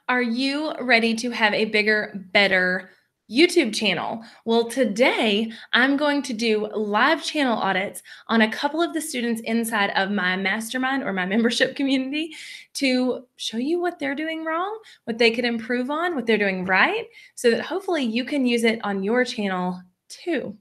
Are you ready to have a bigger, better YouTube channel? Well, today I'm going to do live channel audits on a couple of the students inside of my mastermind or my membership community to show you what they're doing wrong, what they could improve on, what they're doing right, so that hopefully you can use it on your channel too.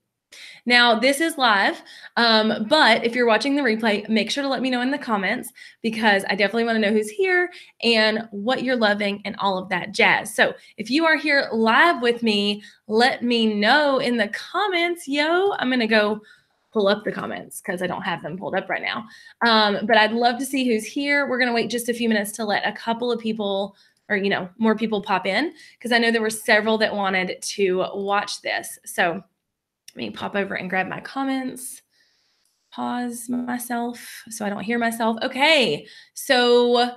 Now, this is live, but if you're watching the replay, make sure to let me know in the comments because I definitely want to know who's here and what you're loving and all of that jazz. So if you are here live with me, let me know in the comments. I'm going to go pull up the comments because I don't have them pulled up right now. But I'd love to see who's here. We're going to wait just a few minutes to let a couple of people or, more people pop in because I know there were several that wanted to watch this. So let me pop over and grab my comments, pause myself so I don't hear myself. Okay, so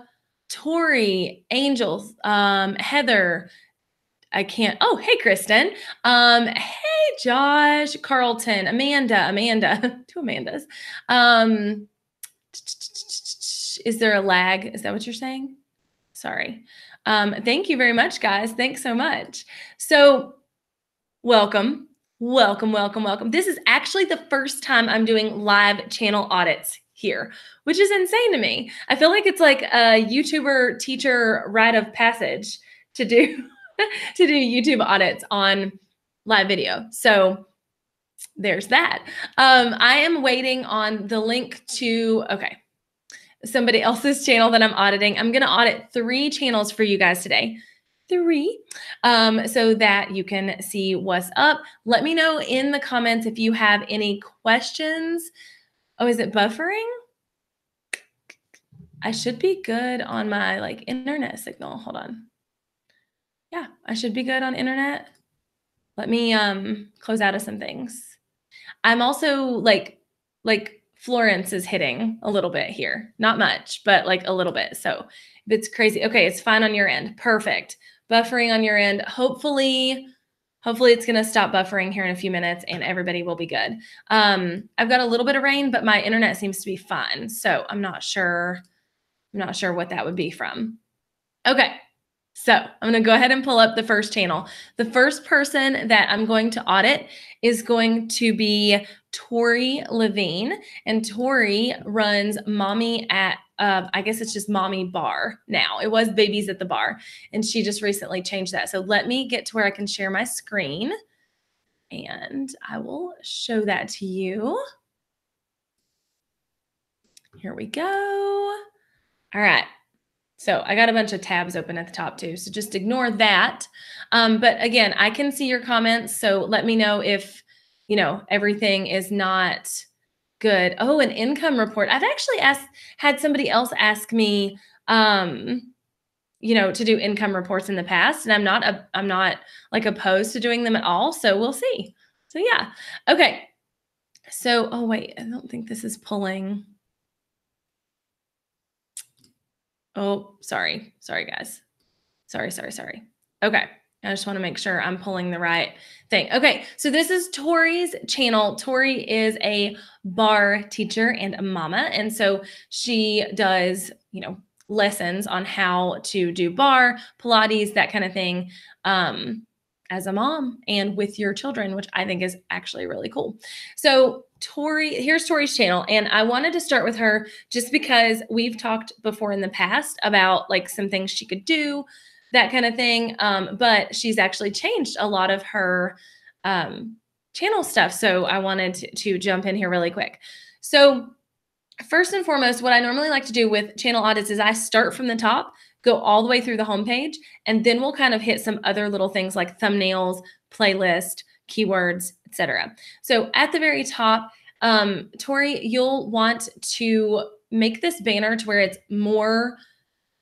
Tori, Angels, Heather, I can't. Oh, hey, Kristen. Hey, Josh, Carlton, Amanda, two Amandas. Is there a lag? Is that what you're saying? Sorry. Thank you very much, guys. Thanks so much. So welcome. Welcome. This is actually the first time I'm doing live channel audits here, which is insane to me. I feel like it's like a YouTuber teacher rite of passage to do to do YouTube audits on live video. So there's that. I am waiting on the link to, somebody else's channel that I'm auditing. I'm going to audit 3 channels for you guys today. 3, so that you can see what's up. Let me know in the comments if you have any questions. Oh, is it buffering? I should be good on my internet signal. Hold on. Yeah, I should be good on internet. Let me close out of some things. I'm also like Florence is hitting a little bit here. Not much, but like a little bit. So if it's crazy, okay, it's fine on your end. Perfect. Buffering on your end. Hopefully it's going to stop buffering here in a few minutes and everybody will be good. I've got a little bit of rain, but my internet seems to be fine. So I'm not sure what that would be from. Okay. So I'm going to go ahead and pull up the first channel. The first person that I'm going to audit is going to be Tori Levine. And Tori runs Mommy at, I guess it's just Mommy Bar now. It was Babies at the Bar. And she just recently changed that. So let me get to where I can share my screen. And I will show that to you. Here we go. All right. So I got a bunch of tabs open at the top too, so just ignore that. But again, I can see your comments, so let me know if, everything is not good. Oh, an income report. I've actually had somebody else ask me, to do income reports in the past, and I'm not like opposed to doing them at all, so we'll see. So yeah. Okay. So, oh wait, I don't think this is pulling. Oh, sorry, guys. Sorry. Okay. I just want to make sure I'm pulling the right thing. Okay. So this is Tori's channel. Tori is a bar teacher and a mama. And so she does, lessons on how to do bar, Pilates, that kind of thing, as a mom and with your children, which I think is actually really cool. So here's Tori's channel. And I wanted to start with her just because we've talked before in the past about some things she could do, that kind of thing. But she's actually changed a lot of her channel stuff. So I wanted to jump in here really quick. So first and foremost, what I normally like to do with channel audits is I start from the top, go all the way through the homepage, and then we'll kind of hit some other little things like thumbnails, playlist, keywords, etc. So at the very top, Tori, you'll want to make this banner to where it's more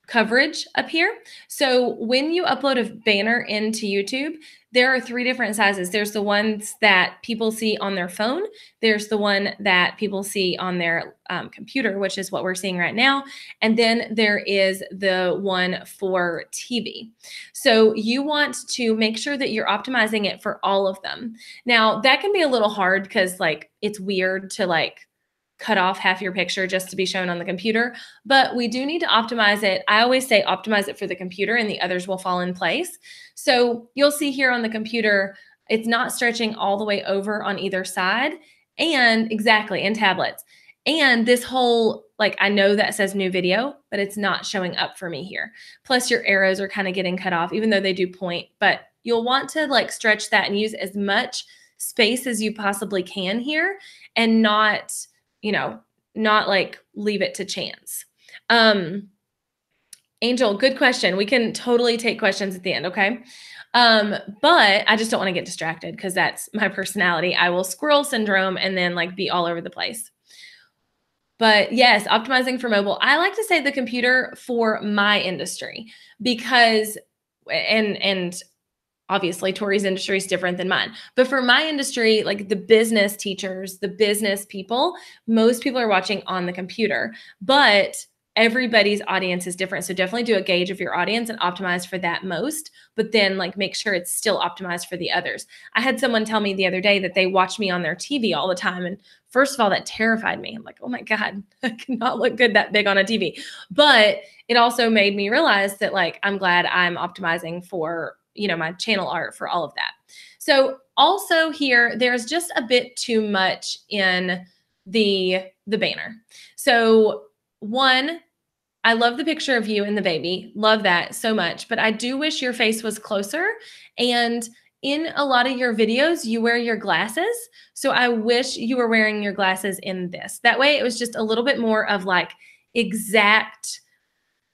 coverage up here. So when you upload a banner into YouTube, there are 3 different sizes. There's the ones that people see on their phone. There's the one that people see on their computer, which is what we're seeing right now. And then there is the one for TV. So you want to make sure that you're optimizing it for all of them. Now that can be a little hard because it's weird to cut off half your picture just to be shown on the computer, but we do need to optimize it. I always say optimize it for the computer and the others will fall in place. So you'll see here on the computer, it's not stretching all the way over on either side, and exactly in tablets. And this whole, like, I know that says new video, but it's not showing up for me here. Plus your arrows are kind of getting cut off, even though they do point, but you'll want to like stretch that and use as much space as you possibly can here and not, you know, not like leave it to chance. Angel, good question. We can totally take questions at the end, okay? But I just don't want to get distracted because that's my personality. I will squirrel syndrome and then like be all over the place. But yes, optimizing for mobile. I like to say the computer for my industry because, and obviously Tori's industry is different than mine, but for my industry, like the business teachers, the business people, most people are watching on the computer, but everybody's audience is different. So definitely do a gauge of your audience and optimize for that most, but then like make sure it's still optimized for the others. I had someone tell me the other day that they watch me on their TV all the time. And first of all, that terrified me. I'm like, oh my God, I cannot look good that big on a TV. But it also made me realize that like, I'm glad I'm optimizing for, you know, my channel art for all of that. So also here, there's just a bit too much in the banner. So one, I love the picture of you and the baby. Love that so much. But I do wish your face was closer. And in a lot of your videos, you wear your glasses. So I wish you were wearing your glasses in this. That way it was just a little bit more of like exact,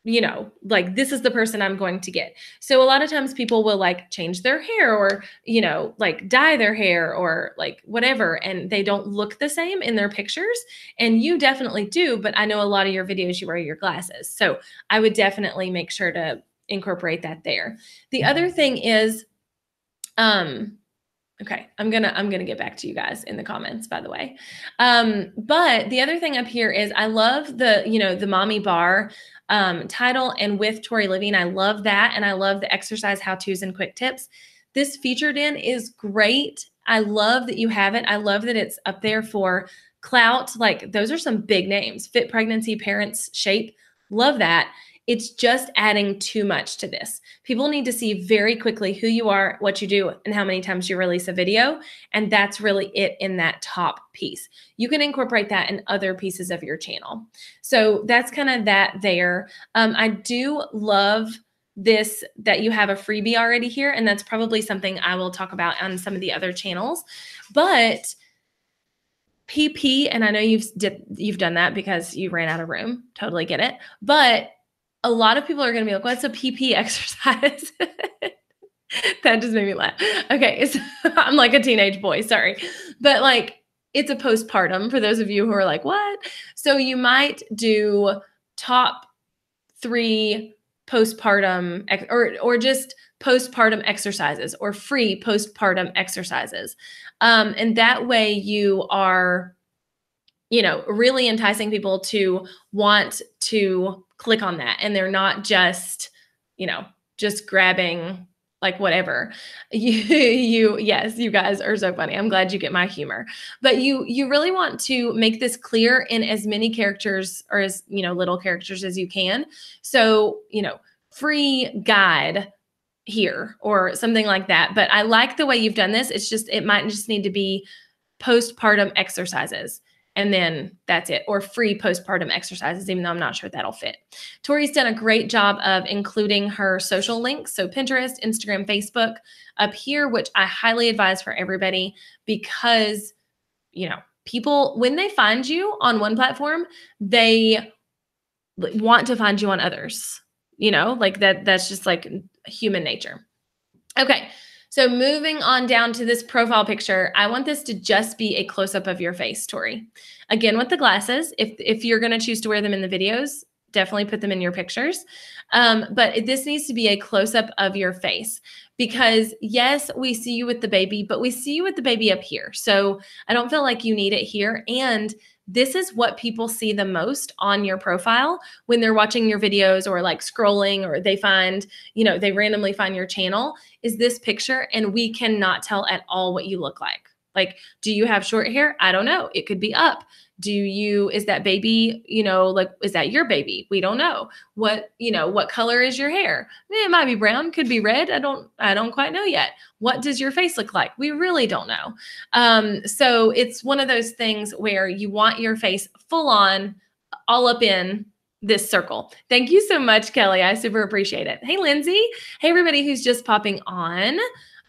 you know, like this is the person I'm going to get. So a lot of times people will like change their hair or, you know, like dye their hair or like whatever, and they don't look the same in their pictures. And you definitely do, but I know a lot of your videos, you wear your glasses. So I would definitely make sure to incorporate that there. The other thing is, okay, I'm gonna get back to you guys in the comments, by the way. But the other thing up here is I love the, you know, the mommy bar title and with Tori Living. I love that. And I love the exercise how-tos and quick tips. This featured in is great. I love that you have it. I love that it's up there for clout. Like those are some big names. Fit Pregnancy, Parents, Shape. Love that. It's just adding too much to this. People need to see very quickly who you are, what you do, and how many times you release a video. And that's really it in that top piece. You can incorporate that in other pieces of your channel. So that's kind of that there. I do love this, that you have a freebie already here. And that's probably something I will talk about on some of the other channels. But PP, and I know you've done that because you ran out of room. Totally get it. But a lot of people are going to be like, what's a PP exercise? That just made me laugh. Okay. So I'm like a teenage boy. Sorry. But like, it's a postpartum for those of you who are like, what? So you might do top 3 postpartum or just postpartum exercises or free postpartum exercises. And that way you are, you know, really enticing people to want to click on that. And they're not just, you know, just grabbing like whatever. Yes, you guys are so funny. I'm glad you get my humor. But you really want to make this clear in as many characters or as, you know, little characters as you can. So, you know, free guide here or something like that. But I like the way you've done this. It's just, it might just need to be postpartum exercises. And then that's it, or free postpartum exercises, even though I'm not sure that'll fit. Tori's done a great job of including her social links. So Pinterest, Instagram, Facebook up here, which I highly advise for everybody because, you know, people, when they find you on one platform, they want to find you on others, you know, like that's just like human nature. Okay. So moving on down to this profile picture, I want this to just be a close-up of your face, Tori. Again, with the glasses, if you're going to choose to wear them in the videos, definitely put them in your pictures. But this needs to be a close-up of your face because yes, we see you with the baby, but we see you with the baby up here. So I don't feel like you need it here. And this is what people see the most on your profile when they're watching your videos or like scrolling or they find, you know, they randomly find your channel is this picture and we cannot tell at all what you look like. Like, do you have short hair? I don't know. It could be up. Is that baby, like, is that your baby? We don't know. What color is your hair? It might be brown, could be red. I don't quite know yet. What does your face look like? We really don't know. So it's one of those things where you want your face full on, all up in this circle. Thank you so much, Kelly. I super appreciate it. Hey, Lindsay. Hey, everybody who's just popping on.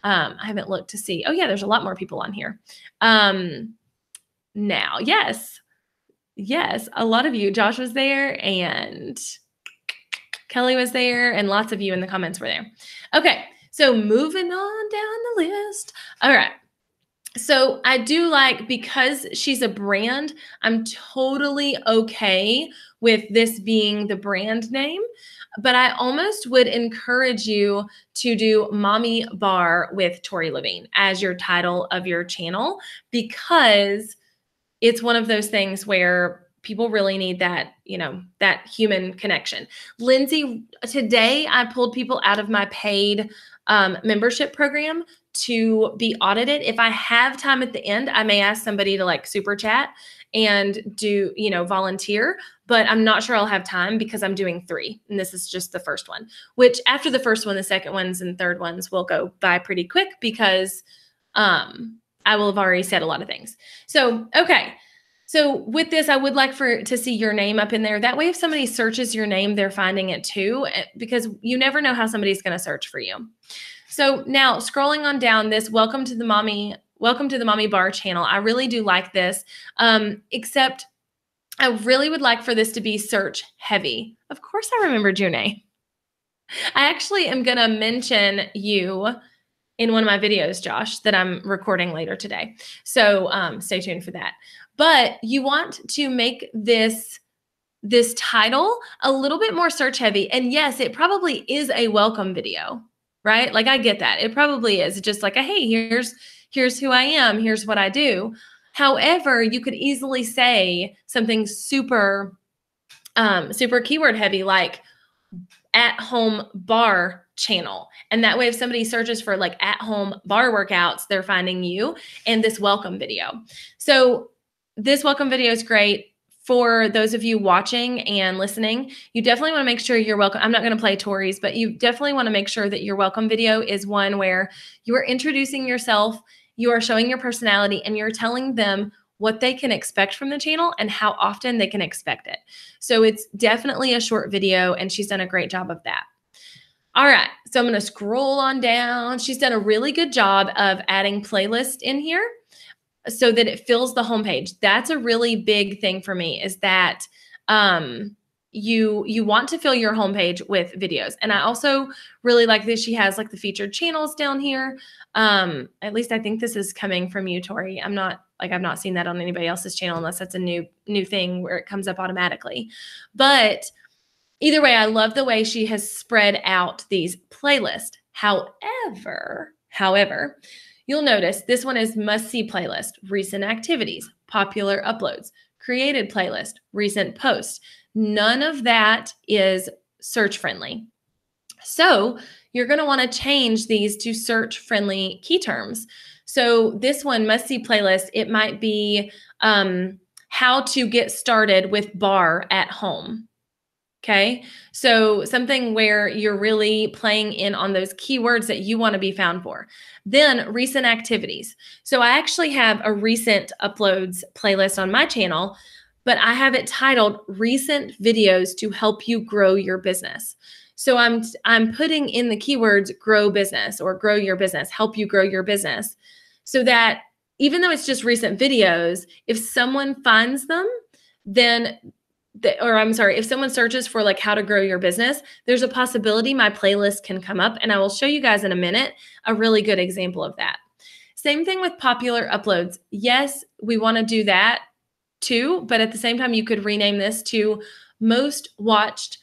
I haven't looked to see. Oh yeah, there's a lot more people on here. Now, yes, a lot of you. Josh was there and Kelly was there and lots of you in the comments were there. Okay, so moving on down the list. All right. So I do like, because she's a brand, I'm totally okay with this being the brand name, but I almost would encourage you to do Mommy Bar with Tori Levine as your title of your channel, because it's one of those things where people really need that, that human connection. Lindsay, today I pulled people out of my paid membership program to be audited. If I have time at the end, I may ask somebody to like super chat and do, volunteer, but I'm not sure I'll have time because I'm doing 3. And this is just the first one, which after the first one, the second ones and third ones will go by pretty quick because I will have already said a lot of things. So, okay. So with this, I would like to see your name up in there. That way, if somebody searches your name, they're finding it too, because you never know how somebody's going to search for you. So now scrolling on down this, welcome to the Mommy Bar channel. I really do like this, except I really would like for this to be search heavy. Of course, I remembered your name. I actually am going to mention you in one of my videos, Josh, that I'm recording later today. So stay tuned for that. But you want to make this title a little bit more search heavy. And yes, it probably is a welcome video, right? Like, I get that. It probably is just like, hey, here's who I am. Here's what I do. However, you could easily say something super keyword heavy, like at home bar channel. And that way, if somebody searches for like at home bar workouts, they're finding you and this welcome video. So this welcome video is great for those of you watching and listening. You definitely want to make sure you're welcome. I'm not going to play Tori's, but you definitely want to make sure that your welcome video is one where you are introducing yourself, you are showing your personality, and you're telling them what they can expect from the channel and how often they can expect it. So it's definitely a short video, and she's done a great job of that. All right, so I'm going to scroll on down. She's done a really good job of adding playlist in here so that it fills the homepage. That's a really big thing for me, is that you want to fill your homepage with videos. And I also really like that she has like the featured channels down here. At least I think this is coming from you, Tori. I've not seen that on anybody else's channel unless that's a new thing where it comes up automatically. But either way, I love the way she has spread out these playlists. However, you'll notice this one is must-see playlist, recent activities, popular uploads, created playlist, recent posts. None of that is search-friendly. So you're going to want to change these to search-friendly key terms. So this one, must-see playlist, it might be how to get started with bar at home. Okay, so something where you're really playing in on those keywords that you want to be found for. Then recent activities. So I actually have a recent uploads playlist on my channel, but I have it titled recent videos to help you grow your business. So I'm putting in the keywords grow business or grow your business, help you grow your business, so that even though it's just recent videos, if someone finds them, then if someone searches for like how to grow your business, there's a possibility my playlist can come up, and I will show you guys in a minute a really good example of that. Same thing with popular uploads. Yes, we want to do that too, but at the same time, you could rename this to most watched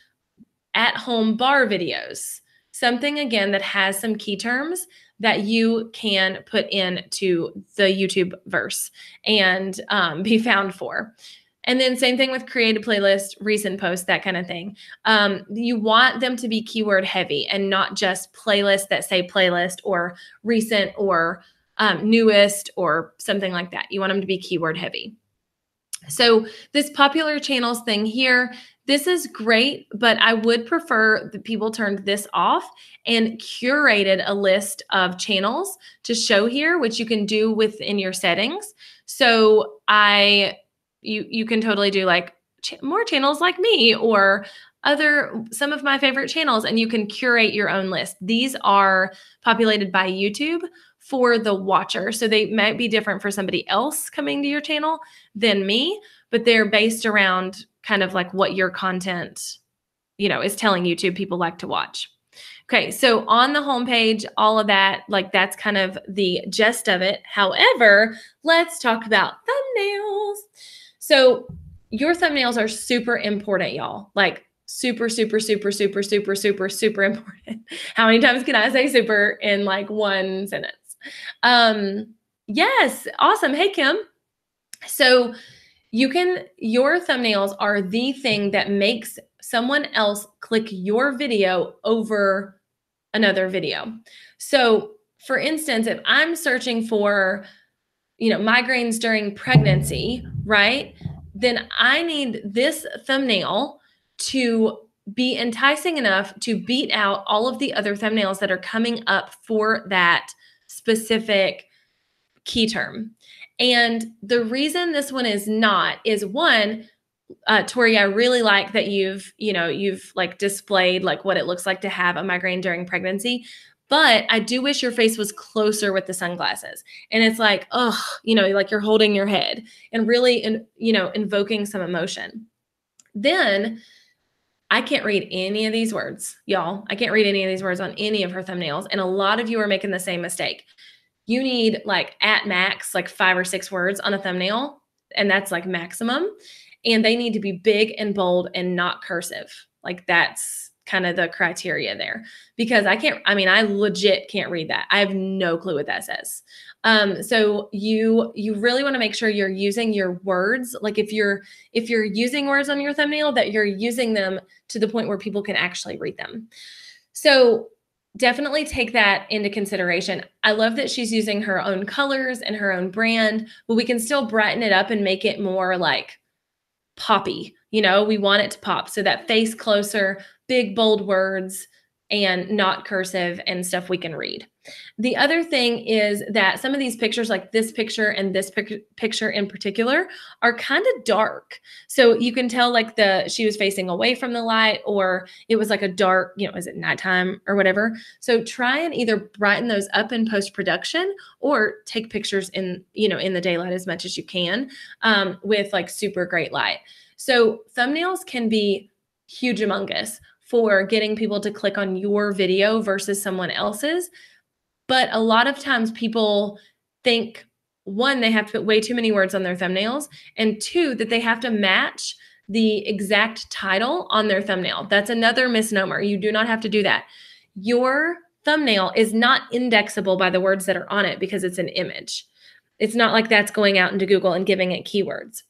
at home bar videos. Something again that has some key terms that you can put into the YouTube verse and be found for. And then same thing with created playlist, recent posts, that kind of thing. You want them to be keyword heavy and not just playlists that say playlist or recent or newest or something like that. You want them to be keyword heavy. So this popular channels thing here, this is great, but I would prefer that people turned this off and curated a list of channels to show here, which you can do within your settings. So you can totally do like more channels like me or some of my favorite channels, and you can curate your own list. These are populated by YouTube for the watcher. So they might be different for somebody else coming to your channel than me, but they're based around kind of like what your content, is telling YouTube people like to watch. Okay, so on the homepage, all of that, like that's kind of the gist of it. However, let's talk about thumbnails. So your thumbnails are super important, y'all. Like super, super, super, super, super, super, super important. How many times can I say super in like one sentence? Yes, awesome. Hey, Kim. So your thumbnails are the thing that makes someone else click your video over another video. So for instance, if I'm searching for, migraines during pregnancy, right? Then I need this thumbnail to be enticing enough to beat out all of the other thumbnails that are coming up for that specific key term. And the reason this one is not is one, Tori, I really like that you've like displayed like what it looks like to have a migraine during pregnancy. But I do wish your face was closer with the sunglasses. And it's like, like you're holding your head and really, invoking some emotion. Then I can't read any of these words, y'all. I can't read any of these words on any of her thumbnails. And a lot of you are making the same mistake. You need like at max, like 5 or 6 words on a thumbnail. And that's like maximum. And they need to be big and bold and not cursive. Like that's kind of the criteria there, because I legit can't read that. I have no clue what that says. So you really want to make sure you're using your words. Like if you're using words on your thumbnail, that you're using them to the point where people can actually read them. So definitely take that into consideration. I love that she's using her own colors and her own brand, but we can still brighten it up and make it more like poppy. We want it to pop. So that face closer, big, bold words, and not cursive and stuff we can read. The other thing is that some of these pictures, like this picture and this picture in particular, are kind of dark. So you can tell like she was facing away from the light, or it was like a dark, is it nighttime or whatever? So try and either brighten those up in post-production or take pictures in the daylight as much as you can with like super great light. So thumbnails can be huge humongous for getting people to click on your video versus someone else's. But a lot of times people think, one, they have to put way too many words on their thumbnails, and two, that they have to match the exact title on their thumbnail. That's another misnomer. You do not have to do that. Your thumbnail is not indexable by the words that are on it because it's an image. It's not like that's going out into Google and giving it keywords.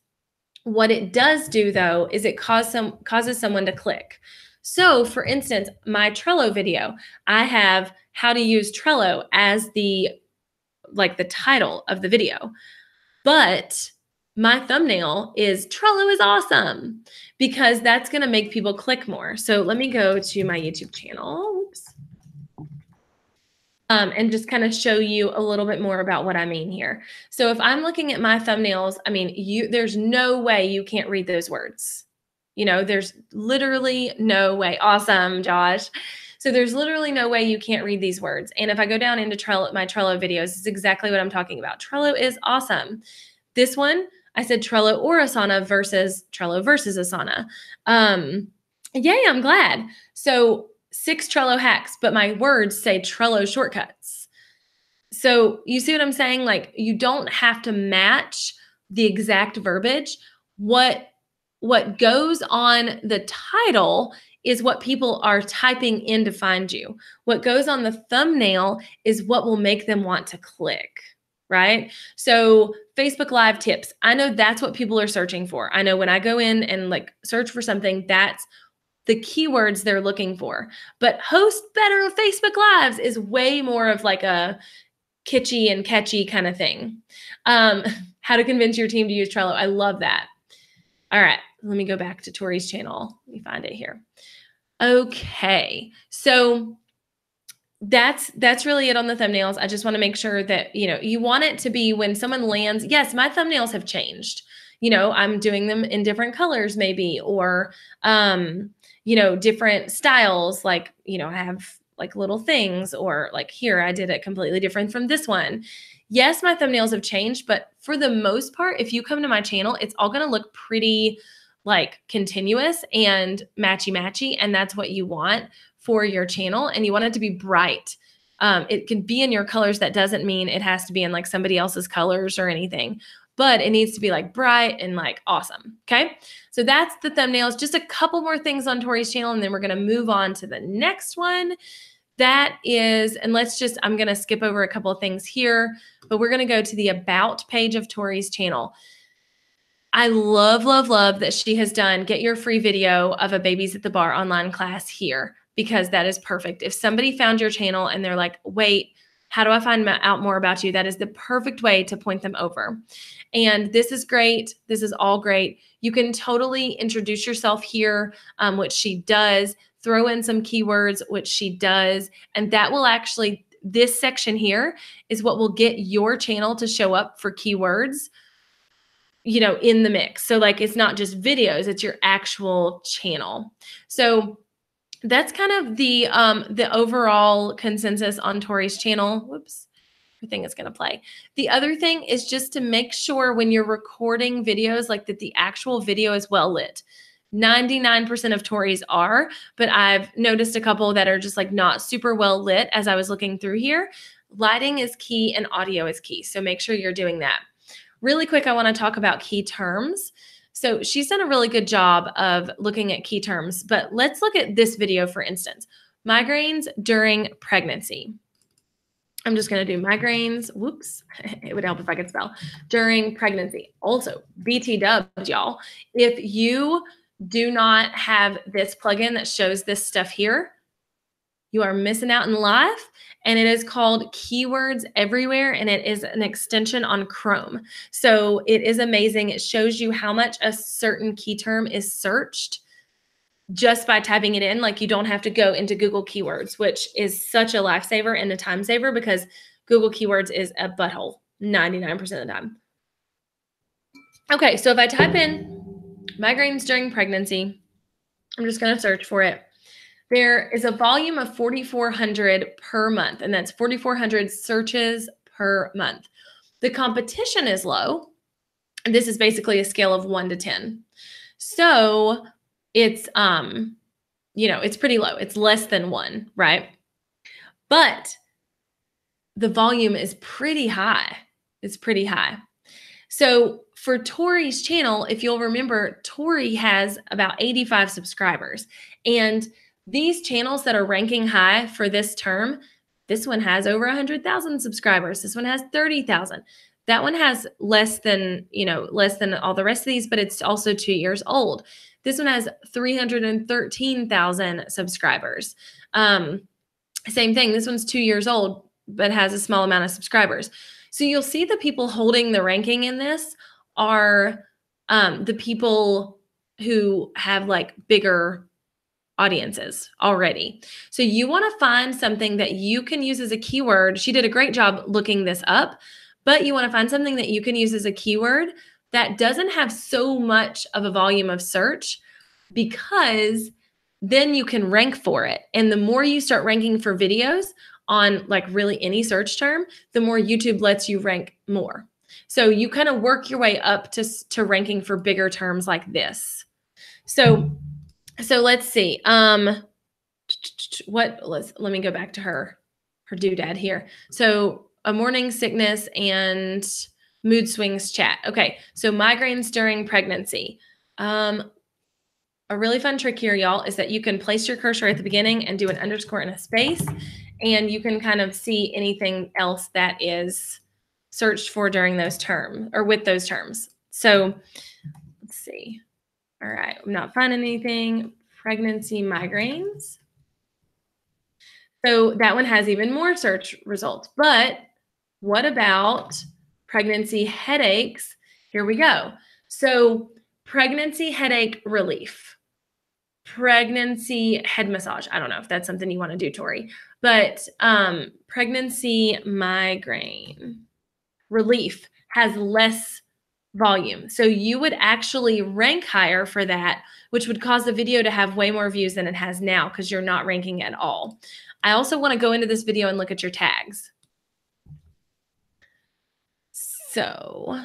What it does do, though, is it causes someone to click. So, for instance, my Trello video, I have how to use Trello as the title of the video. But my thumbnail is Trello is awesome, because that's going to make people click more. So let me go to my YouTube channel. Oops. And just kind of show you a little bit more about what I mean here. So if I'm looking at my thumbnails, there's no way you can't read those words. There's literally no way. Awesome, Josh. So there's literally no way you can't read these words. And if I go down into my Trello videos, it's exactly what I'm talking about. Trello is awesome. This one, I said Trello or Asana versus Trello versus Asana. Yay, I'm glad. So 6 Trello hacks, but my words say Trello shortcuts. So you see what I'm saying? Like, you don't have to match the exact verbiage. What goes on the title is what people are typing in to find you. What goes on the thumbnail is what will make them want to click, right? So Facebook Live tips, I know that's what people are searching for. I know when I go in and search for something, that's the keywords they're looking for. But host better Facebook Lives is way more of like a kitschy and catchy kind of thing. How to convince your team to use Trello. I love that. All right, let me go back to Tori's channel. Let me find it here. Okay, so that's really it on the thumbnails. I just want to make sure that, you want it to be when someone lands, yes, my thumbnails have changed. I'm doing them in different colors maybe, or, different styles. Like, I have like little things, or like here, I did it completely different from this one. Yes, my thumbnails have changed, but for the most part, if you come to my channel, it's all going to look pretty like continuous and matchy. And that's what you want for your channel, and you want it to be bright. It can be in your colors. That doesn't mean it has to be in like somebody else's colors or anything, but it needs to be like bright and like awesome. Okay. So that's the thumbnails. Just a couple more things on Tori's channel, and then we're going to move on to the next one. That is, and I'm going to skip over a couple of things here, but we're going to go to the about page of Tori's channel. I love that she has done get your free video of a Babies at the Bar online class here, because that is perfect. If somebody found your channel and they're like, wait, how do I find out more about you? That is the perfect way to point them over. And this is great. This is all great. You can totally introduce yourself here, which she does. Throw in some keywords, which she does. And that will actually, this section here is what will get your channel to show up for keywords, in the mix. So like, it's not just videos, it's your actual channel. So that's kind of the overall consensus on Tori's channel. Whoops, I think it's going to play. The other thing is just to make sure when you're recording videos, like that the actual video is well lit. 99% of Tori's are, but I've noticed a couple that are just like not super well lit as I was looking through here. Lighting is key and audio is key. So make sure you're doing that. Really quick, I want to talk about key terms. So she's done a really good job of looking at key terms, but let's look at this video, for instance. Migraines during pregnancy. I'm just going to do migraines. Whoops. It would help if I could spell. During pregnancy. Also, BT dubs, y'all. If you do not have this plugin that shows this stuff here, you are missing out in life. And it is called Keywords Everywhere, and it is an extension on Chrome. So it is amazing. It shows you how much a certain key term is searched just by typing it in. Like, you don't have to go into Google Keywords, which is such a lifesaver and a time saver, because Google Keywords is a butthole 99% of the time. Okay, so if I type in migraines during pregnancy, I'm just going to search for it. There is a volume of 4,400 per month, and that's 4,400 searches per month. The competition is low. This is basically a scale of 1 to 10. So it's, it's pretty low. It's less than 1, right? But the volume is pretty high. It's pretty high. So for Tori's channel, if you'll remember, Tori has about 85 subscribers, and these channels that are ranking high for this term, this one has over 100,000 subscribers. This one has 30,000. That one has less than all the rest of these, but it's also 2 years old. This one has 313,000 subscribers. Same thing. This one's 2 years old, but has a small amount of subscribers. So you'll see the people holding the ranking in this are the people who have like bigger audiences already. So you want to find something that you can use as a keyword. She did a great job looking this up, but you want to find something that you can use as a keyword that doesn't have so much of a volume of search, because then you can rank for it. And the more you start ranking for videos on like really any search term, the more YouTube lets you rank more. So you kind of work your way up to ranking for bigger terms like this. So let's see. Let me go back to her doodad here. So a morning sickness and mood swings chat. Okay. So migraines during pregnancy. A really fun trick here, y'all, is that you can place your cursor at the beginning and do an underscore and a space, and you can kind of see anything else that is searched for during those terms or with those terms. So let's see. All right, I'm not finding anything. Pregnancy migraines. So that one has even more search results, but What about pregnancy headaches? Here we go. So pregnancy headache relief, pregnancy head massage. I don't know if that's something you want to do, Tori, but pregnancy migraine relief has less volume. So you would actually rank higher for that, which would cause the video to have way more views than it has now because you're not ranking at all. I also want to go into this video and look at your tags. So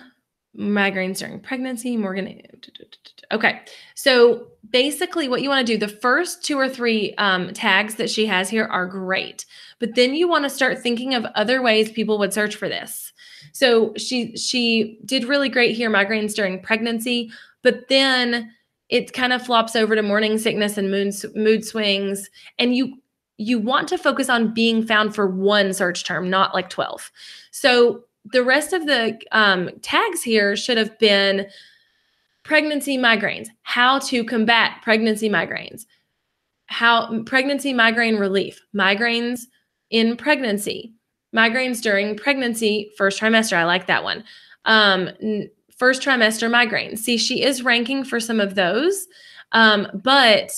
migraines during pregnancy, Morgan. Okay. So basically what you want to do, the first 2 or 3 tags that she has here are great, but then you want to start thinking of other ways people would search for this. So she did really great here, migraines during pregnancy, but then it kind of flops over to morning sickness and mood swings. And you want to focus on being found for one search term, not like 12. So the rest of the tags here should have been pregnancy migraines, how to combat pregnancy migraines, how pregnancy migraine relief, migraines in pregnancy, migraines during pregnancy, first trimester. I like that one. First trimester migraines. See, she is ranking for some of those, but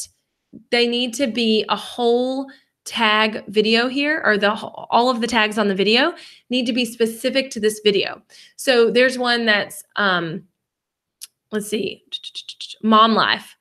they need to be a whole tag video here, or all of the tags on the video need to be specific to this video. So there's one that's, let's see, mom life,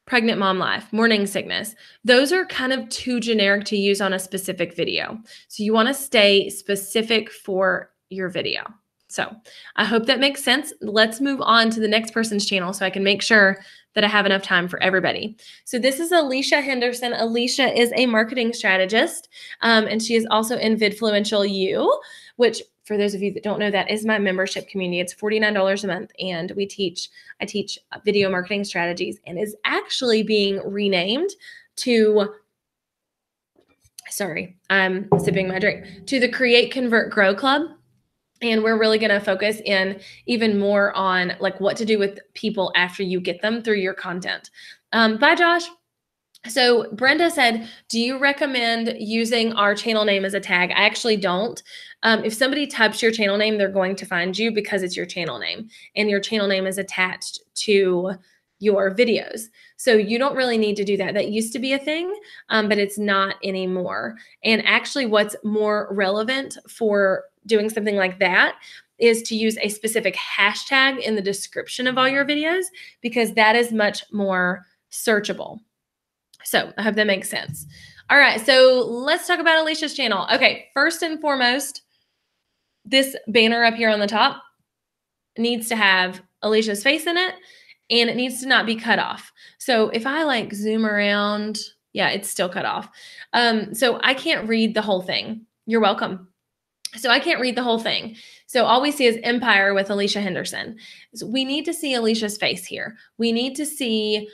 pregnant mom life, morning sickness. Those are kind of too generic to use on a specific video. So you want to stay specific for your video. So I hope that makes sense. Let's move on to the next person's channel so I can make sure that I have enough time for everybody. So this is Alicia Henderson. Alicia is a marketing strategist, and she is also in Vidfluential U, which for those of you that don't know, that is my membership community. It's $49 a month, and I teach video marketing strategies, and is actually being renamed to, sorry, I'm sipping my drink, to the Create, Convert, Grow Club. And we're really going to focus in even more on like what to do with people after you get them through your content. Bye, Josh. So Brenda said, do you recommend using our channel name as a tag? I actually don't. If somebody types your channel name, they're going to find you because it's your channel name, and your channel name is attached to your videos. So you don't really need to do that. That used to be a thing, but it's not anymore. And actually what's more relevant for doing something like that is to use a specific hashtag in the description of all your videos, because that is much more searchable. So I hope that makes sense. All right, so let's talk about Alicia's channel. Okay, first and foremost, this banner up here on the top needs to have Alicia's face in it, and it needs to not be cut off. So if I like zoom around, yeah, it's still cut off. So I can't read the whole thing. You're welcome. So I can't read the whole thing. So all we see is Empire with Alicia Henderson. So we need to see Alicia's face here. We need to see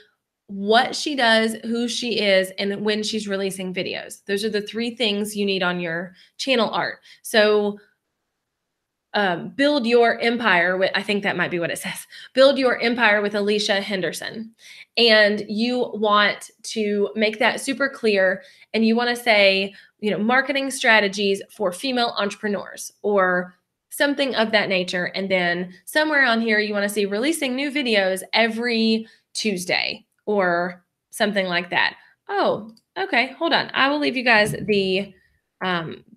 what she does, who she is, and when she's releasing videos. Those are the 3 things you need on your channel art. So build your empire with, I think that might be what it says. Build your empire with Alicia Henderson. And you want to make that super clear. And you want to say, marketing strategies for female entrepreneurs or something of that nature. And then somewhere on here, you want to see releasing new videos every Tuesday or something like that. Oh, okay. Hold on. I will leave you guys the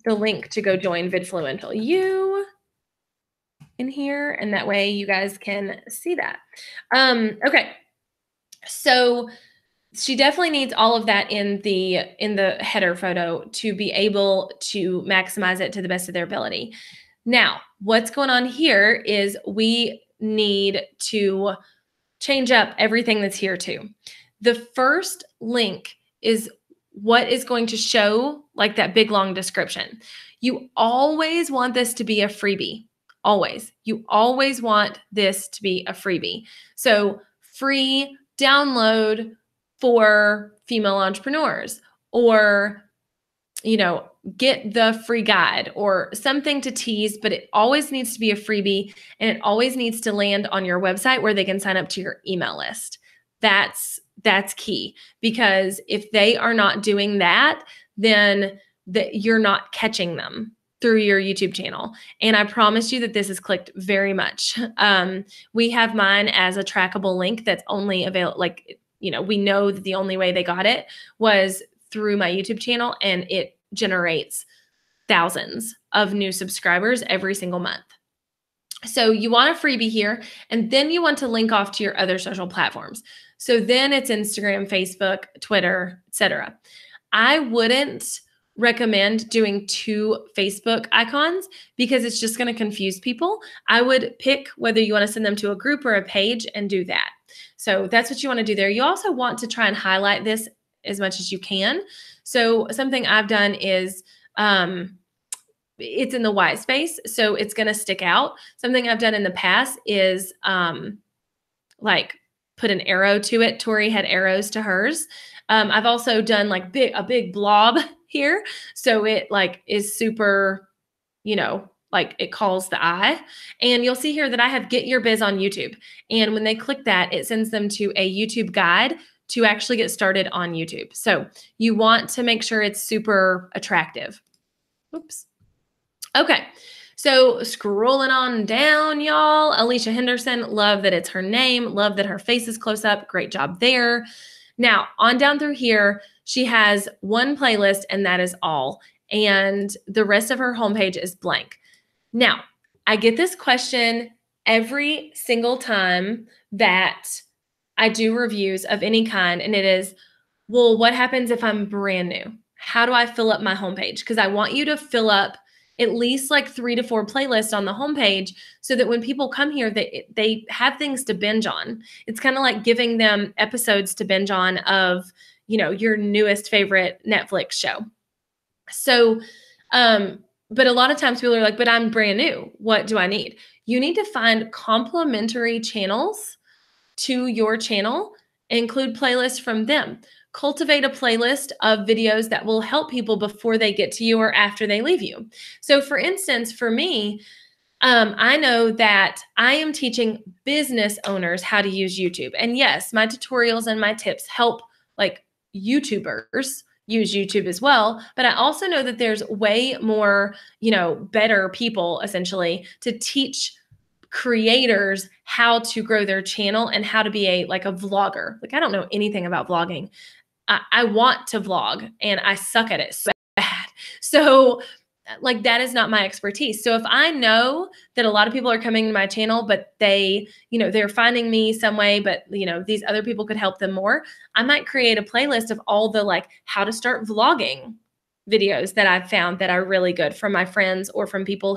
link to go join Vidfluential U in here, and that way you guys can see that. Okay, so she definitely needs all of that in the header photo to be able to maximize it to the best of their ability. Now, what's going on here is we need to change up everything that's here too. The first link is what is going to show like that big long description. You always want this to be a freebie. Always. You always want this to be a freebie. So free download for female entrepreneurs, or, get the free guide or something to tease, but it always needs to be a freebie, and it always needs to land on your website where they can sign up to your email list. That's key, because if they are not doing that, then you're not catching them through your YouTube channel. And I promise you that this is clicked very much. We have mine as a trackable link that's only available, like, we know that the only way they got it was through my YouTube channel, and it generates thousands of new subscribers every single month. So you want a freebie here, and then you want to link off to your other social platforms. So then it's Instagram, Facebook, Twitter, etc. I wouldn't recommend doing 2 Facebook icons because it's just going to confuse people. I would pick whether you want to send them to a group or a page and do that. So that's what you want to do there. You also want to try and highlight this as much as you can. So something I've done is it's in the white space, so it's going to stick out. Something I've done in the past is like put an arrow to it. Tori had arrows to hers. I've also done like a big blob here. So it like is super, like it calls the eye. And you'll see here that I have Get Your Biz on YouTube. And when they click that, it sends them to a YouTube guide to actually get started on YouTube. So you want to make sure it's super attractive. Oops. Okay. So scrolling on down, y'all, Alicia Henderson, love that it's her name. Love that her face is close up. Great job there. Now, on down through here, she has one playlist, and that is all. And the rest of her homepage is blank. Now, I get this question every single time that I do reviews of any kind, and it is, well, what happens if I'm brand new? How do I fill up my homepage? Because I want you to fill up at least like 3 to 4 playlists on the homepage so that when people come here, they have things to binge on. It's kind of like giving them episodes to binge on of, your newest favorite Netflix show. So, but a lot of times people are like, but I'm brand new. What do I need? You need to find complementary channels to your channel, include playlists from them. Cultivate a playlist of videos that will help people before they get to you or after they leave you. So for instance, for me, I know that I am teaching business owners how to use YouTube. And yes, my tutorials and my tips help like YouTubers use YouTube as well. But I also know that there's way more, better people essentially to teach creators how to grow their channel and how to be a vlogger. Like I don't know anything about vlogging. I want to vlog and I suck at it so bad. So like that is not my expertise. So if I know that a lot of people are coming to my channel, but they, they're finding me some way, but these other people could help them more, I might create a playlist of all the how to start vlogging videos that I've found that are really good from my friends or from people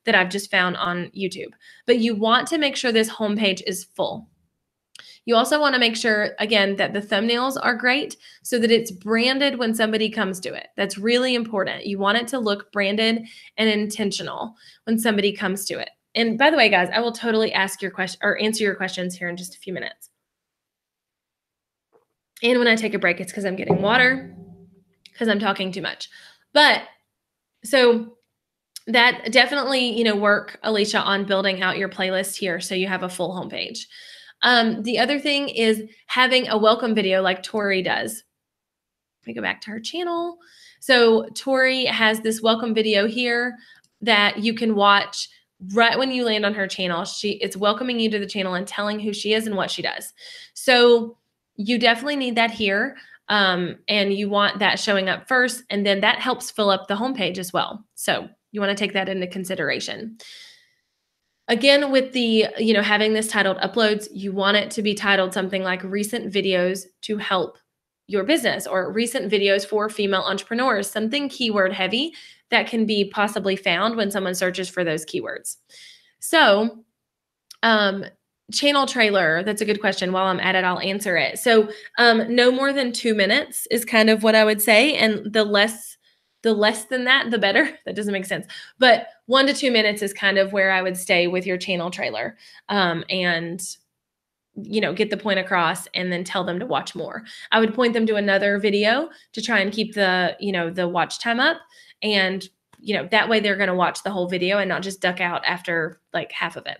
that I've just found on YouTube. But you want to make sure this homepage is full. You also want to make sure, again, that the thumbnails are great so that it's branded when somebody comes to it. That's really important. You want it to look branded and intentional when somebody comes to it. And by the way, guys, I will totally ask your question or answer your questions here in just a few minutes. And when I take a break, it's because I'm getting water, because I'm talking too much. But so that definitely, work, Alicia, on building out your playlist here so you have a full homepage. The other thing is having a welcome video like Tori does. Let me go back to her channel. So Tori has this welcome video here that you can watch right when you land on her channel. It's welcoming you to the channel and telling who she is and what she does. So you definitely need that here. And you want that showing up first, and then that helps fill up the homepage as well. So you want to take that into consideration. Again, with the, having this titled uploads, you want it to be titled something like recent videos to help your business, or recent videos for female entrepreneurs, something keyword heavy that can be possibly found when someone searches for those keywords. So, channel trailer, that's a good question. While I'm at it, I'll answer it. So, no more than 2 minutes is kind of what I would say. And the less than that, the better. That doesn't make sense. But 1 to 2 minutes is kind of where I would stay with your channel trailer, and, get the point across and then tell them to watch more. I would point them to another video to try and keep the, the watch time up. And, that way they're going to watch the whole video and not just duck out after like half of it.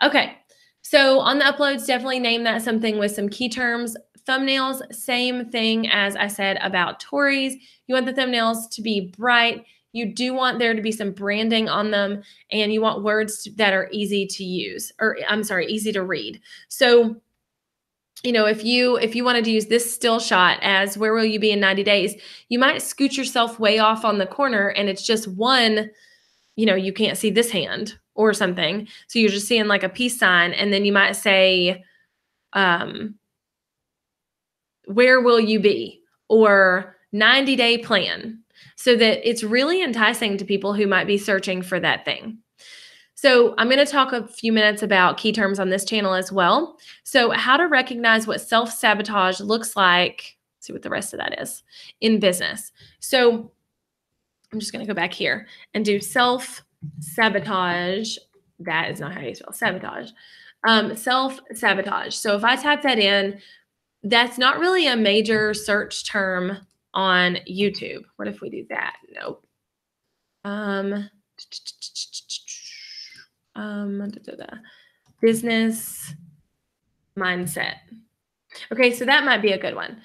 Okay. So on the uploads, definitely name that something with some key terms. Thumbnails, same thing as I said about Tori's. You want the thumbnails to be bright. you do want there to be some branding on them, and you want words that are easy to use, or I'm sorry, easy to read. So, if you wanted to use this still shot as where will you be in 90 days, you might scoot yourself way off on the corner and it's just one, you can't see this hand or something. So you're just seeing like a peace sign, and then you might say, where will you be, or 90-day plan, so that it's really enticing to people who might be searching for that thing. So I'm going to talk a few minutes about key terms on this channel as well. So how to recognize what self-sabotage looks like. Let's see what the rest of that is in business. So I'm just going to go back here and do self-sabotage. That is not how you spell sabotage. Self-sabotage. So if I type that in, that's not really a major search term on YouTube. What if we do that? Nope. Business mindset. Okay, so that might be a good one.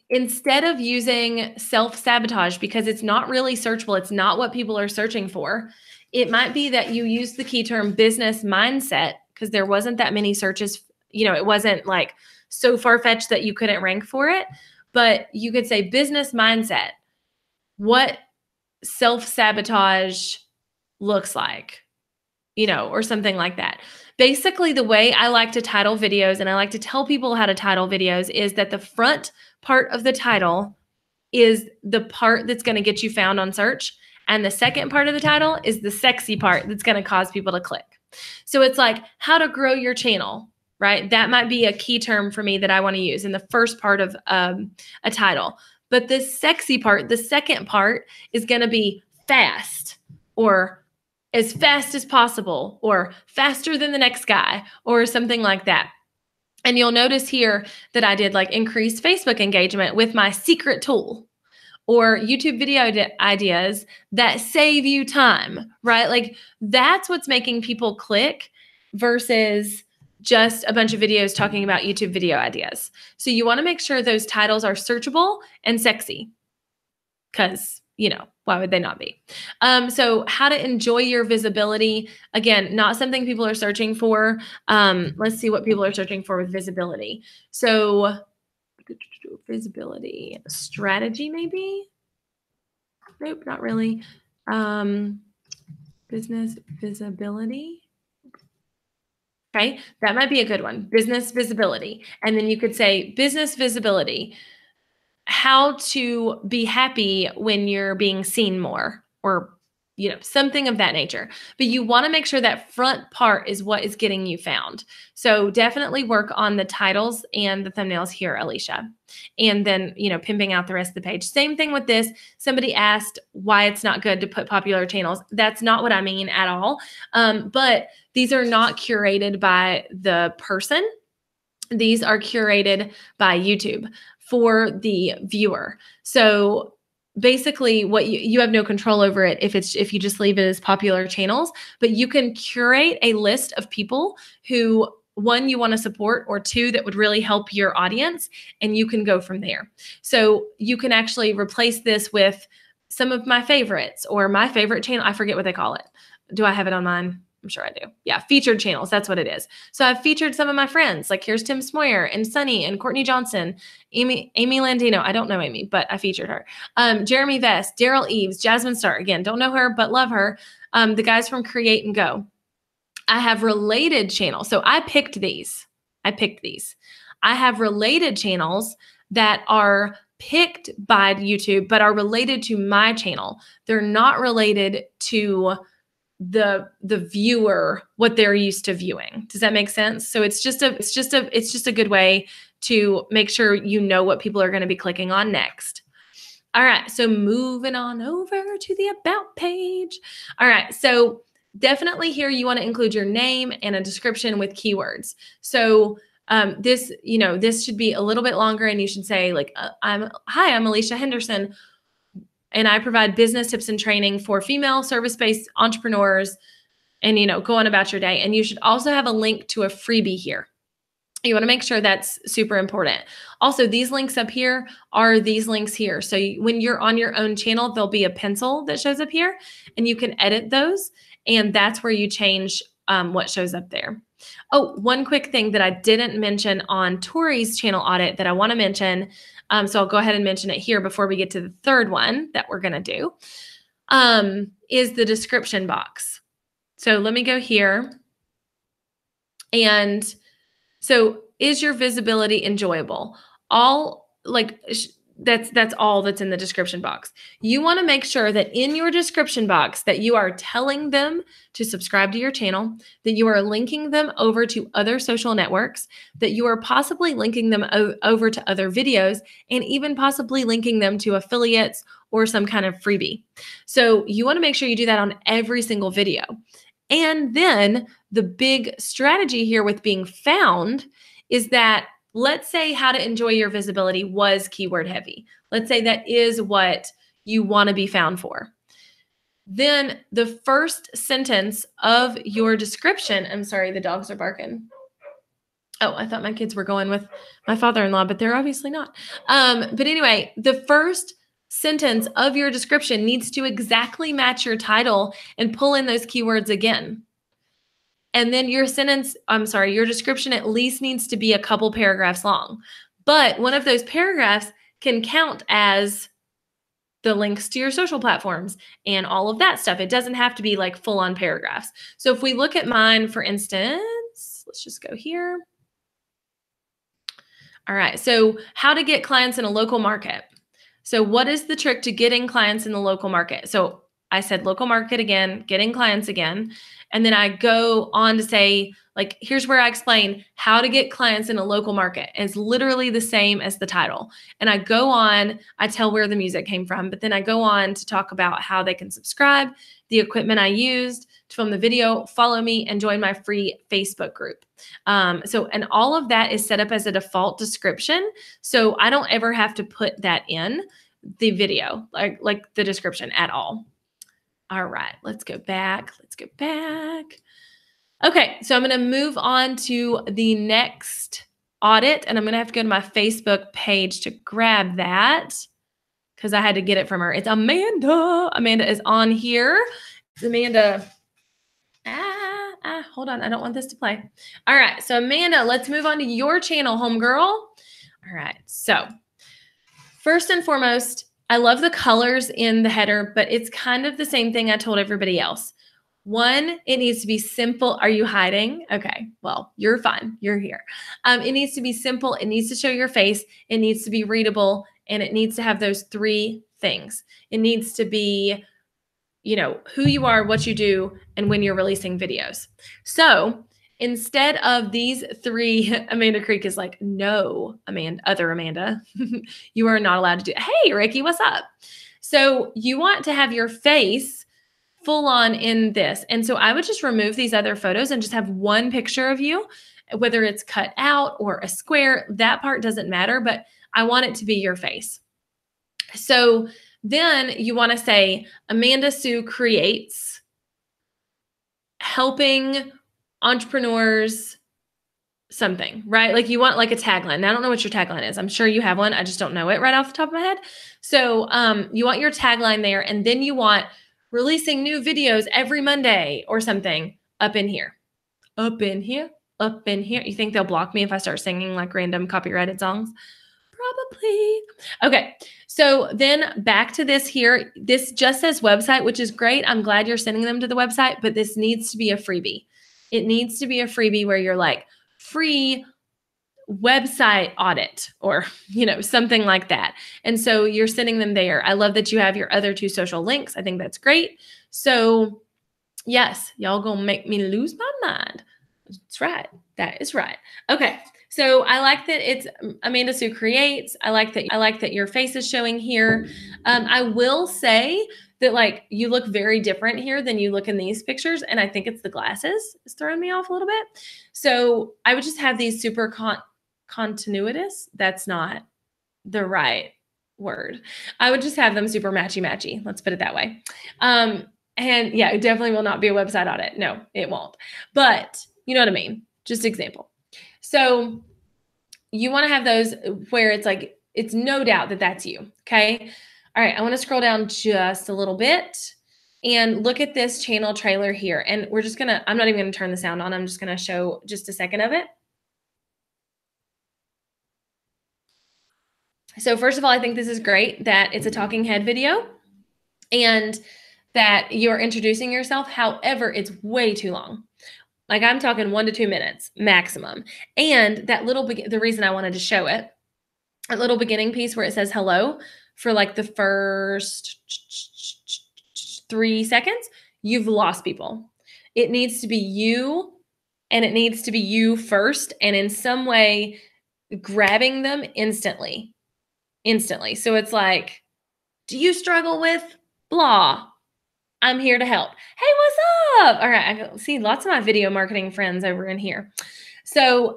Instead of using self-sabotage, because it's not really searchable, it's not what people are searching for, it might be that you use the key term business mindset, because there wasn't that many searches. It wasn't like so far-fetched that you couldn't rank for it, but you could say business mindset, what self-sabotage looks like, or something like that. Basically, the way I like to title videos, and I like to tell people how to title videos, is that the front part of the title is the part that's going to get you found on search. And the second part of the title is the sexy part that's going to cause people to click. So it's like how to grow your channel, right? That might be a key term for me that I want to use in the first part of a title. But the sexy part, the second part, is going to be fast, or as fast as possible, or faster than the next guy, or something like that. And you'll notice here that I did like increased Facebook engagement with my secret tool, or YouTube video ideas that save you time, right? Like that's what's making people click versus just a bunch of videos talking about YouTube video ideas. So you want to make sure those titles are searchable and sexy, because why would they not be? So how to enjoy your visibility. Again, not something people are searching for. Let's see what people are searching for with visibility. So visibility strategy, maybe? Nope, not really. Business visibility. Okay, that might be a good one. Business visibility. And then you could say business visibility, how to be happy when you're being seen more, or something of that nature. But you want to make sure that front part is what is getting you found. So definitely work on the titles and the thumbnails here, Alicia. And then, pimping out the rest of the page. Same thing with this. Somebody asked why it's not good to put popular channels. That's not what I mean at all. But these are not curated by the person. These are curated by YouTube for the viewer. So basically what you have no control over it if you just leave it as popular channels, but you can curate a list of people who, one, you want to support, or two, that would really help your audience, and you can go from there. So you can actually replace this with some of my favorites, or my favorite channel. I forget what they call it. Do I have it on mine? I'm sure I do. Yeah, featured channels. That's what it is. So I've featured some of my friends, like here's Tim Smoyer and Sunny and Courtney Johnson, Amy Landino. I don't know Amy, but I featured her. Jeremy Vest, Daryl Eves, Jasmine Starr. Again, don't know her, but love her. The guys from Create and Go. I have related channels. So I picked these. I have related channels that are picked by YouTube, but are related to my channel. They're not related to the viewer, what they're used to viewing. Does that make sense? So it's just a good way to make sure what people are going to be clicking on next. All right, so moving on over to the about page. All right, so definitely here you want to include your name and a description with keywords. So this should be a little bit longer, and you should say like, I'm Alicia Henderson, and I provide business tips and training for female service-based entrepreneurs, and go on about your day. And you should also have a link to a freebie here. You want to make sure that's super important. Also, these links up here are these links here. So when you're on your own channel, there'll be a pencil that shows up here and you can edit those. And that's where you change what shows up there. Oh, one quick thing that I didn't mention on Tori's channel audit that I want to mention. So I'll go ahead and mention it here before we get to the third one that we're going to do, is the description box. So let me go here. And so is your visibility enjoyable? That's all that's in the description box. You want to make sure that in your description box that you are telling them to subscribe to your channel, that you are linking them over to other social networks, that you are possibly linking them over to other videos, and even possibly linking them to affiliates or some kind of freebie. So you want to make sure you do that on every single video. And then the big strategy here with being found is that, let's say how to enjoy your visibility was keyword heavy. Let's say that is what you want to be found for. Then the first sentence of your description, I'm sorry, the dogs are barking. Oh, I thought my kids were going with my father-in-law, but they're obviously not. But anyway, the first sentence of your description needs to exactly match your title and pull in those keywords again. And then your description at least needs to be a couple paragraphs long. But one of those paragraphs can count as the links to your social platforms and all of that stuff. It doesn't have to be like full-on paragraphs. So if we look at mine, for instance, let's just go here. All right, so how to get clients in a local market. So what is the trick to getting clients in the local market? So I said local market again, getting clients again. And then I go on to say, like, here's where I explain how to get clients in a local market. It's literally the same as the title. And I go on, I tell where the music came from, but then I go on to talk about how they can subscribe, the equipment I used to film the video, follow me, and join my free Facebook group. And all of that is set up as a default description. So I don't ever have to put that in the video, like the description at all. All right, let's go back. Okay, so I'm going to move on to the next audit, and I'm going to have to go to my Facebook page to grab that because I had to get it from her. It's Amanda. Amanda is on here. It's Amanda. Hold on. I don't want this to play. All right, so Amanda, let's move on to your channel, homegirl. All right, so first and foremost, I love the colors in the header, but it's kind of the same thing I told everybody else. One, it needs to be simple. Are you hiding? Okay, well, you're fine. You're here. It needs to be simple. It needs to show your face. It needs to be readable. And it needs to have those three things. It needs to be, who you are, what you do, and when you're releasing videos. So instead of these three, Amanda Creek is like, no, other Amanda, you are not allowed to do it. Hey, Ricky, what's up? So you want to have your face full on in this. And so I would just remove these other photos and just have one picture of you, whether it's cut out or a square, that part doesn't matter, but I want it to be your face. So then you want to say, Amanda Sue creates, helping entrepreneurs something, right? Like you want like a tagline. Now, I don't know what your tagline is. I'm sure you have one. I just don't know it right off the top of my head. So you want your tagline there, and then you want releasing new videos every Monday or something up in here. You think they'll block me if I start singing like random copyrighted songs? Probably. Okay. So then back to this here. This just says website, which is great. I'm glad you're sending them to the website, but this needs to be a freebie. It needs to be a freebie where you're like free website audit or, something like that. And so you're sending them there. I love that you have your other two social links. I think that's great. So yes, y'all gonna make me lose my mind. That's right. That is right. Okay. So I like that it's Amanda Sue Creates. I like that your face is showing here. I will say that like you look very different here than you look in these pictures. And I think it's the glasses is throwing me off a little bit. So I would just have these super continuous. That's not the right word. I would just have them super matchy. Let's put it that way. And yeah, it definitely will not be a website audit. No, it won't. But you know what I mean? Just example. So you want to have those where it's like, it's no doubt that that's you. Okay. All right. I want to scroll down just a little bit and look at this channel trailer here. And we're just going to, I'm not even going to turn the sound on. I'm just going to show just a second of it. So first of all, I think this is great that it's a talking head video and that you're introducing yourself. However, it's way too long. Like I'm talking 1 to 2 minutes maximum. And that little, the reason I wanted to show it, that little beginning piece where it says hello for like the first 3 seconds, you've lost people. It needs to be you, and it needs to be you first, and in some way grabbing them instantly. So it's like, do you struggle with blah? I'm here to help. Hey, what's up? All right. I see lots of my video marketing friends over in here. So,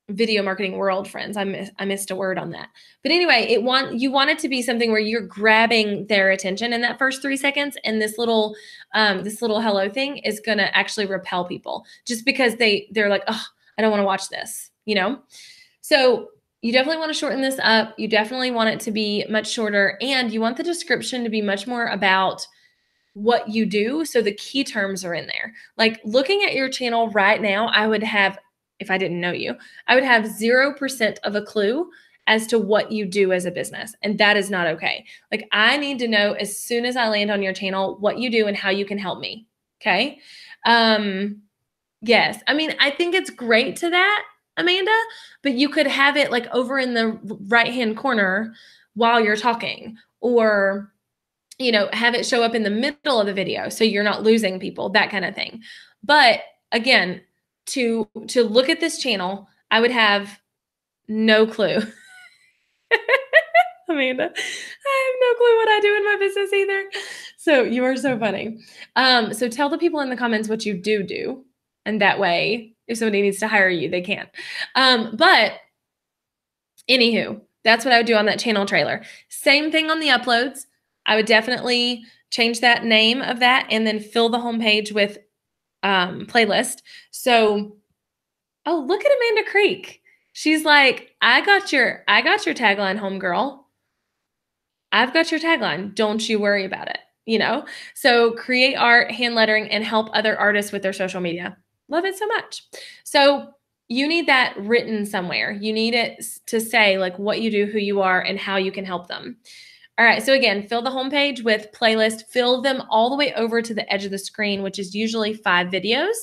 video marketing world friends. I missed a word on that. But anyway, you want it to be something where you're grabbing their attention in that first 3 seconds. And this little hello thing is going to actually repel people just because they're like, oh, I don't want to watch this, you know? So you definitely want to shorten this up. You definitely want it to be much shorter, and you want the description to be much more about what you do. So the key terms are in there. Like looking at your channel right now, I would have, if I didn't know you, I would have 0% of a clue as to what you do as a business. And that is not okay. Like I need to know as soon as I land on your channel, what you do and how you can help me. Okay. Yes. I mean, I think it's great to that, Amanda, but you could have it like over in the right-hand corner while you're talking, or, you know, have it show up in the middle of the video so you're not losing people, that kind of thing. But again, to look at this channel, I would have no clue. Amanda, I have no clue what I do in my business either. So you are so funny. So tell the people in the comments what you do. And that way, if somebody needs to hire you, they can. But anywho, that's what I would do on that channel trailer. Same thing on the uploads. I would definitely change that name of that and then fill the homepage with playlist. So, oh, look at Amanda Creek. She's like, I got your tagline, homegirl. I've got your tagline. Don't you worry about it. You know, so create art, hand lettering, and help other artists with their social media. Love it so much. So you need that written somewhere. You need it to say like what you do, who you are, and how you can help them. All right. So again, fill the homepage with playlist, fill them all the way over to the edge of the screen, which is usually 5 videos.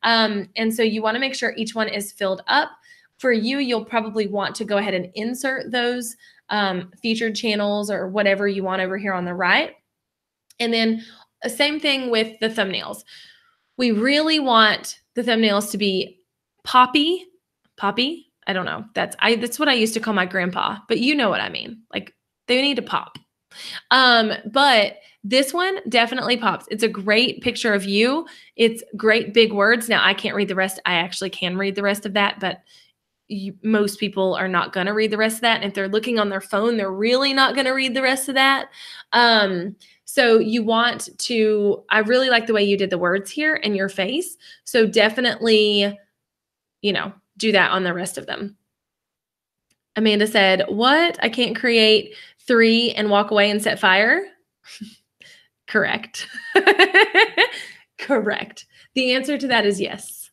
And so you want to make sure each one is filled up. For you, you'll probably want to go ahead and insert those featured channels or whatever you want over here on the right. And then same thing with the thumbnails. We really want the thumbnails to be poppy. I don't know. That's what I used to call my grandpa, but you know what I mean. Like they need to pop. But this one definitely pops. It's a great picture of you. It's great big words. Now I can't read the rest. I actually can read the rest of that, but most people are not going to read the rest of that. And if they're looking on their phone, they're really not going to read the rest of that. So you want to, I really like the way you did the words here and your face. So definitely, you know, do that on the rest of them. Amanda said, what? I can't create 3 and walk away and set fire? Correct. Correct. The answer to that is yes.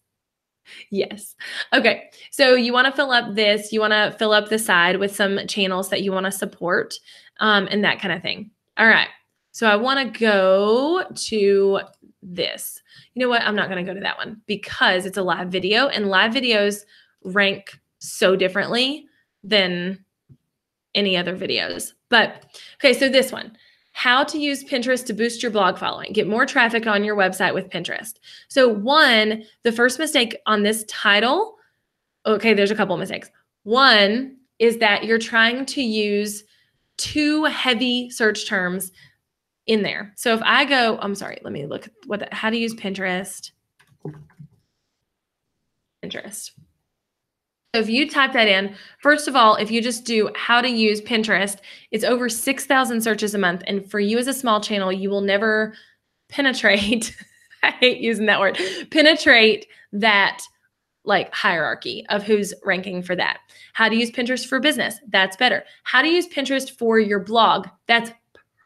Yes. Okay. So you want to fill up this, you want to fill up the side with some channels that you want to support, and that kind of thing. All right. So I want to go to this. You know what? I'm not going to go to that one because it's a live video, and live videos rank so differently than any other videos. But okay. So this one, how to use Pinterest to boost your blog following, get more traffic on your website with Pinterest. So one, the first mistake on this title, okay, there's a couple of mistakes. One is that you're trying to use too heavy search terms in there. So if I go, I'm sorry, let me look at how to use Pinterest. So if you type that in, first of all, if you just do how to use Pinterest, it's over 6,000 searches a month. And for you as a small channel, you will never penetrate, I hate using that word, penetrate that like hierarchy of who's ranking for that. How to use Pinterest for business. That's better. How to use Pinterest for your blog. That's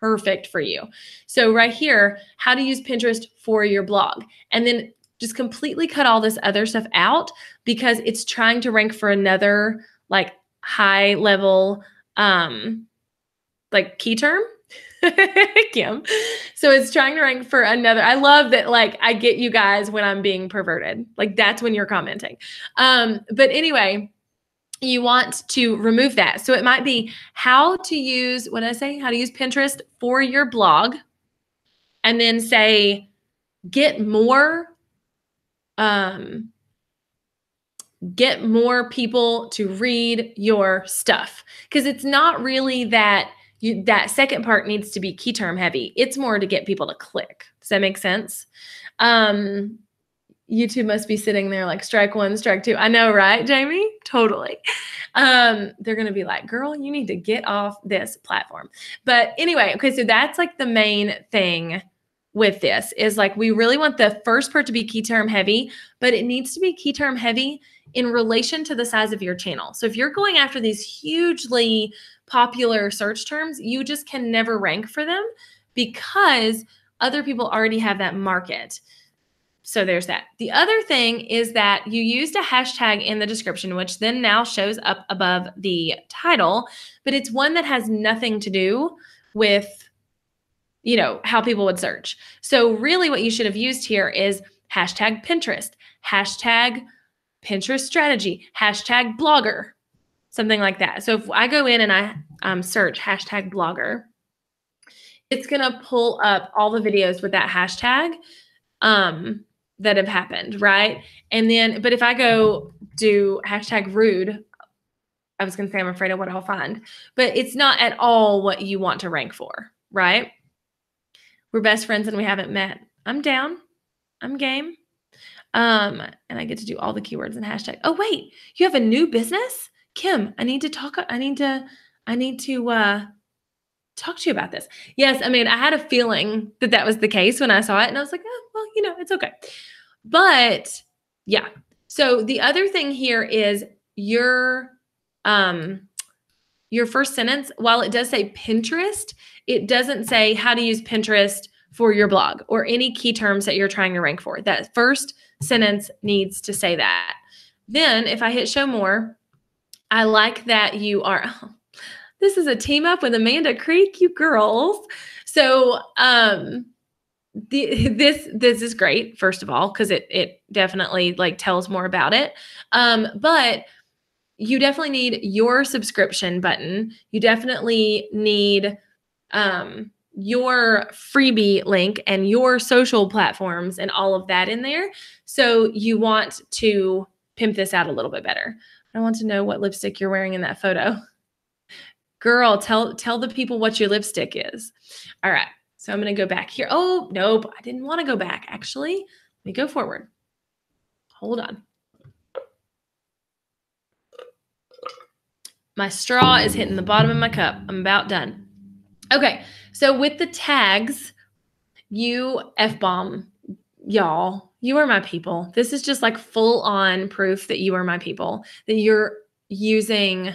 perfect for you. So right here, how to use Pinterest for your blog. And then just completely cut all this other stuff out because it's trying to rank for another like high level like key term. Kim. So it's trying to rank for another. I love that, like, I get you guys when I'm being perverted. Like, that's when you're commenting. But anyway, you want to remove that. So it might be how to use, what did I say? How to use Pinterest for your blog. And then say, get more people to read your stuff. Because it's not really that that second part needs to be key term heavy. It's more to get people to click. Does that make sense? YouTube must be sitting there like strike one, strike two. I know, right, Jamie? Totally. They're going to be like, girl, you need to get off this platform. But anyway, okay, so that's like the main thing with this is like, we really want the first part to be key term heavy, but it needs to be key term heavy in relation to the size of your channel. So if you're going after these hugely popular search terms, you just can never rank for them because other people already have that market. So there's that. The other thing is that you used a hashtag in the description, which then now shows up above the title, but it's one that has nothing to do with, you know, how people would search. So really what you should have used here is hashtag Pinterest, hashtag Pinterest strategy, hashtag blogger, something like that. So if I go in and I search hashtag blogger, it's going to pull up all the videos with that hashtag that have happened, right? And then, but if I go do hashtag rude, I was going to say I'm afraid of what I'll find, but it's not at all what you want to rank for, right? We're best friends and we haven't met. I'm down. I'm game. And I get to do all the keywords and hashtag. Oh, wait, you have a new business? Kim, I need to talk to you about this. Yes, I mean, I had a feeling that that was the case when I saw it, and I was like, oh, well, you know, it's okay. But yeah. So the other thing here is your first sentence, while it does say Pinterest, it doesn't say how to use Pinterest for your blog or any key terms that you're trying to rank for. That first sentence needs to say that. Then if I hit show more, I like that you are, oh, this is a team up with Amanda Creek, you girls. So this is great, first of all, because it definitely like tells more about it. But you definitely need your subscription button. You definitely need your freebie link and your social platforms and all of that in there. So you want to pimp this out a little bit better. I want to know what lipstick you're wearing in that photo. Girl, tell the people what your lipstick is. All right. So I'm going to go back here. Oh, nope. I didn't want to go back, actually. Let me go forward. Hold on. My straw is hitting the bottom of my cup. I'm about done. Okay. So with the tags, you F-bomb, y'all. You are my people. This is just like full on proof that you are my people, that you're using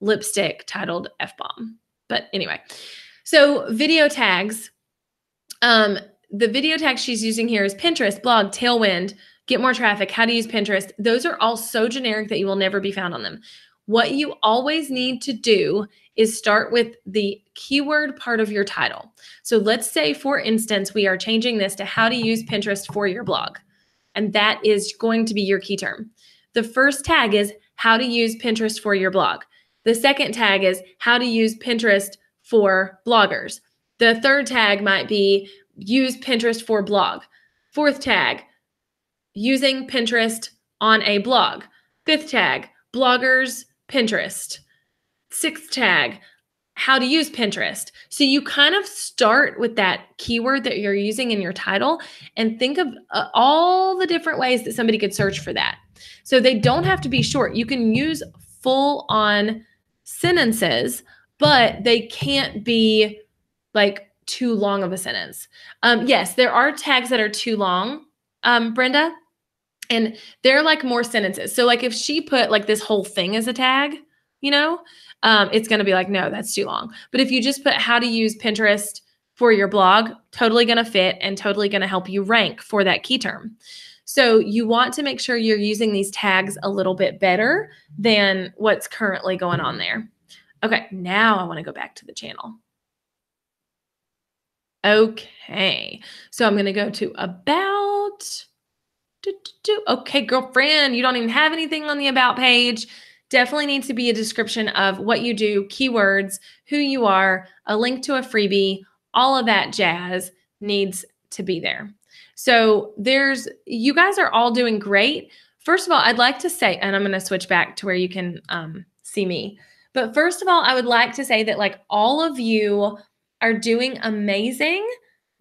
lipstick titled F-bomb. But anyway, so video tags. The video tag she's using here is Pinterest, blog, tailwind, get more traffic, how to use Pinterest. Those are all so generic that you will never be found on them. What you always need to do is start with the keyword part of your title. So let's say, for instance, we are changing this to how to use Pinterest for your blog. And that is going to be your key term. The first tag is how to use Pinterest for your blog. The second tag is how to use Pinterest for bloggers. The third tag might be use Pinterest for blog. Fourth tag, using Pinterest on a blog. Fifth tag, bloggers, Pinterest. Sixth tag, how to use Pinterest. So you kind of start with that keyword that you're using in your title and think of all the different ways that somebody could search for that. So they don't have to be short. You can use full on sentences, but they can't be like too long of a sentence. Yes, there are tags that are too long, Brenda. And they're like more sentences. So like if she put like this whole thing as a tag, you know, it's going to be like, no, that's too long. But if you just put how to use Pinterest for your blog, totally going to fit and totally going to help you rank for that key term. So you want to make sure you're using these tags a little bit better than what's currently going on there. Okay, now I want to go back to the channel. Okay, so I'm going to go to about. Okay, girlfriend, you don't even have anything on the about page. Definitely needs to be a description of what you do, keywords, who you are, a link to a freebie, all of that jazz needs to be there. So you guys are all doing great. First of all, I'd like to say, and I'm going to switch back to where you can see me. But first of all, I would like to say that like all of you are doing amazing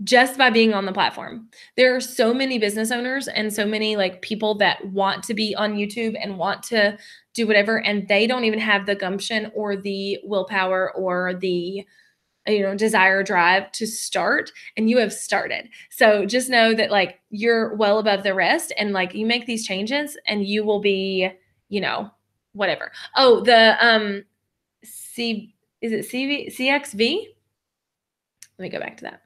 just by being on the platform. There are so many business owners and so many like people that want to be on YouTube and want to do whatever, and they don't even have the gumption or the willpower or the desire, drive to start, and you have started. So just know that like you're well above the rest, and like you make these changes and you will be, whatever. Oh, the is it CXV? Let me go back to that.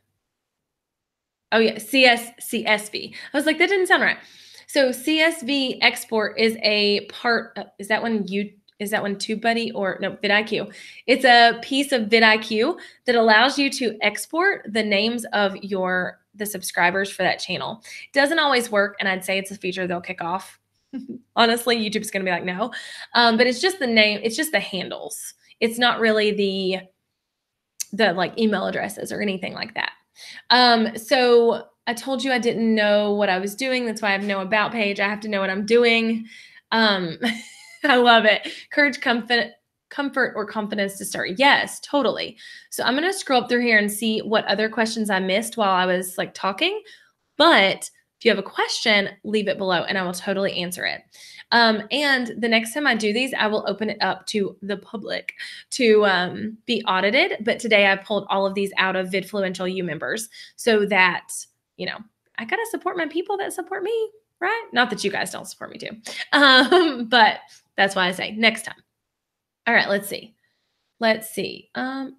Oh yeah, CSV. I was like, that didn't sound right. So CSV export is a part. Is that one TubeBuddy or no vidIQ? It's a piece of vidIQ that allows you to export the names of the subscribers for that channel. It doesn't always work, and I'd say it's a feature they'll kick off. Honestly, YouTube's going to be like, no, but it's just the name. It's just the handles. It's not really the like email addresses or anything like that. So I told you I didn't know what I was doing. That's why I have no about page. I have to know what I'm doing. I love it. Courage, comfort, or confidence to start. Yes, totally. So I'm going to scroll up through here and see what other questions I missed while I was like talking. But if you have a question, leave it below and I will totally answer it. And the next time I do these, I will open it up to the public to be audited. But today I pulled all of these out of Vidfluential U members so that, I got to support my people that support me, right? Not that you guys don't support me too. But that's why I say next time. All right, let's see. Okay,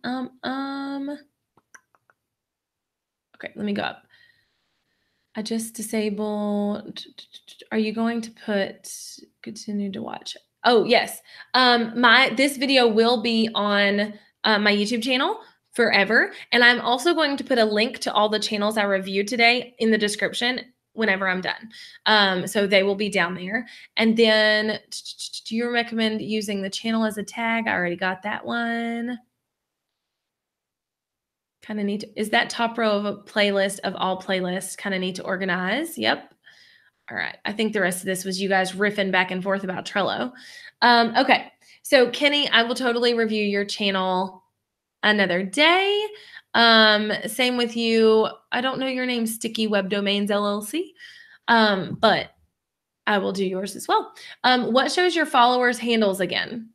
let me go up. I just disabled. Are you going to continue to watch? Oh, yes. This video will be on my YouTube channel forever. And I'm also going to put a link to all the channels I reviewed today in the description whenever I'm done. So they will be down there. And then do you recommend using the channel as a tag? I already got that one. Kind of need to, is that top row of a playlist of all playlists kind of need to organize? Yep. All right. I think the rest of this was you guys riffing back and forth about Trello. Okay. So Kenny, I will totally review your channel another day. Same with you. I don't know your name, Sticky Web Domains LLC. But I will do yours as well. What shows your followers handles again?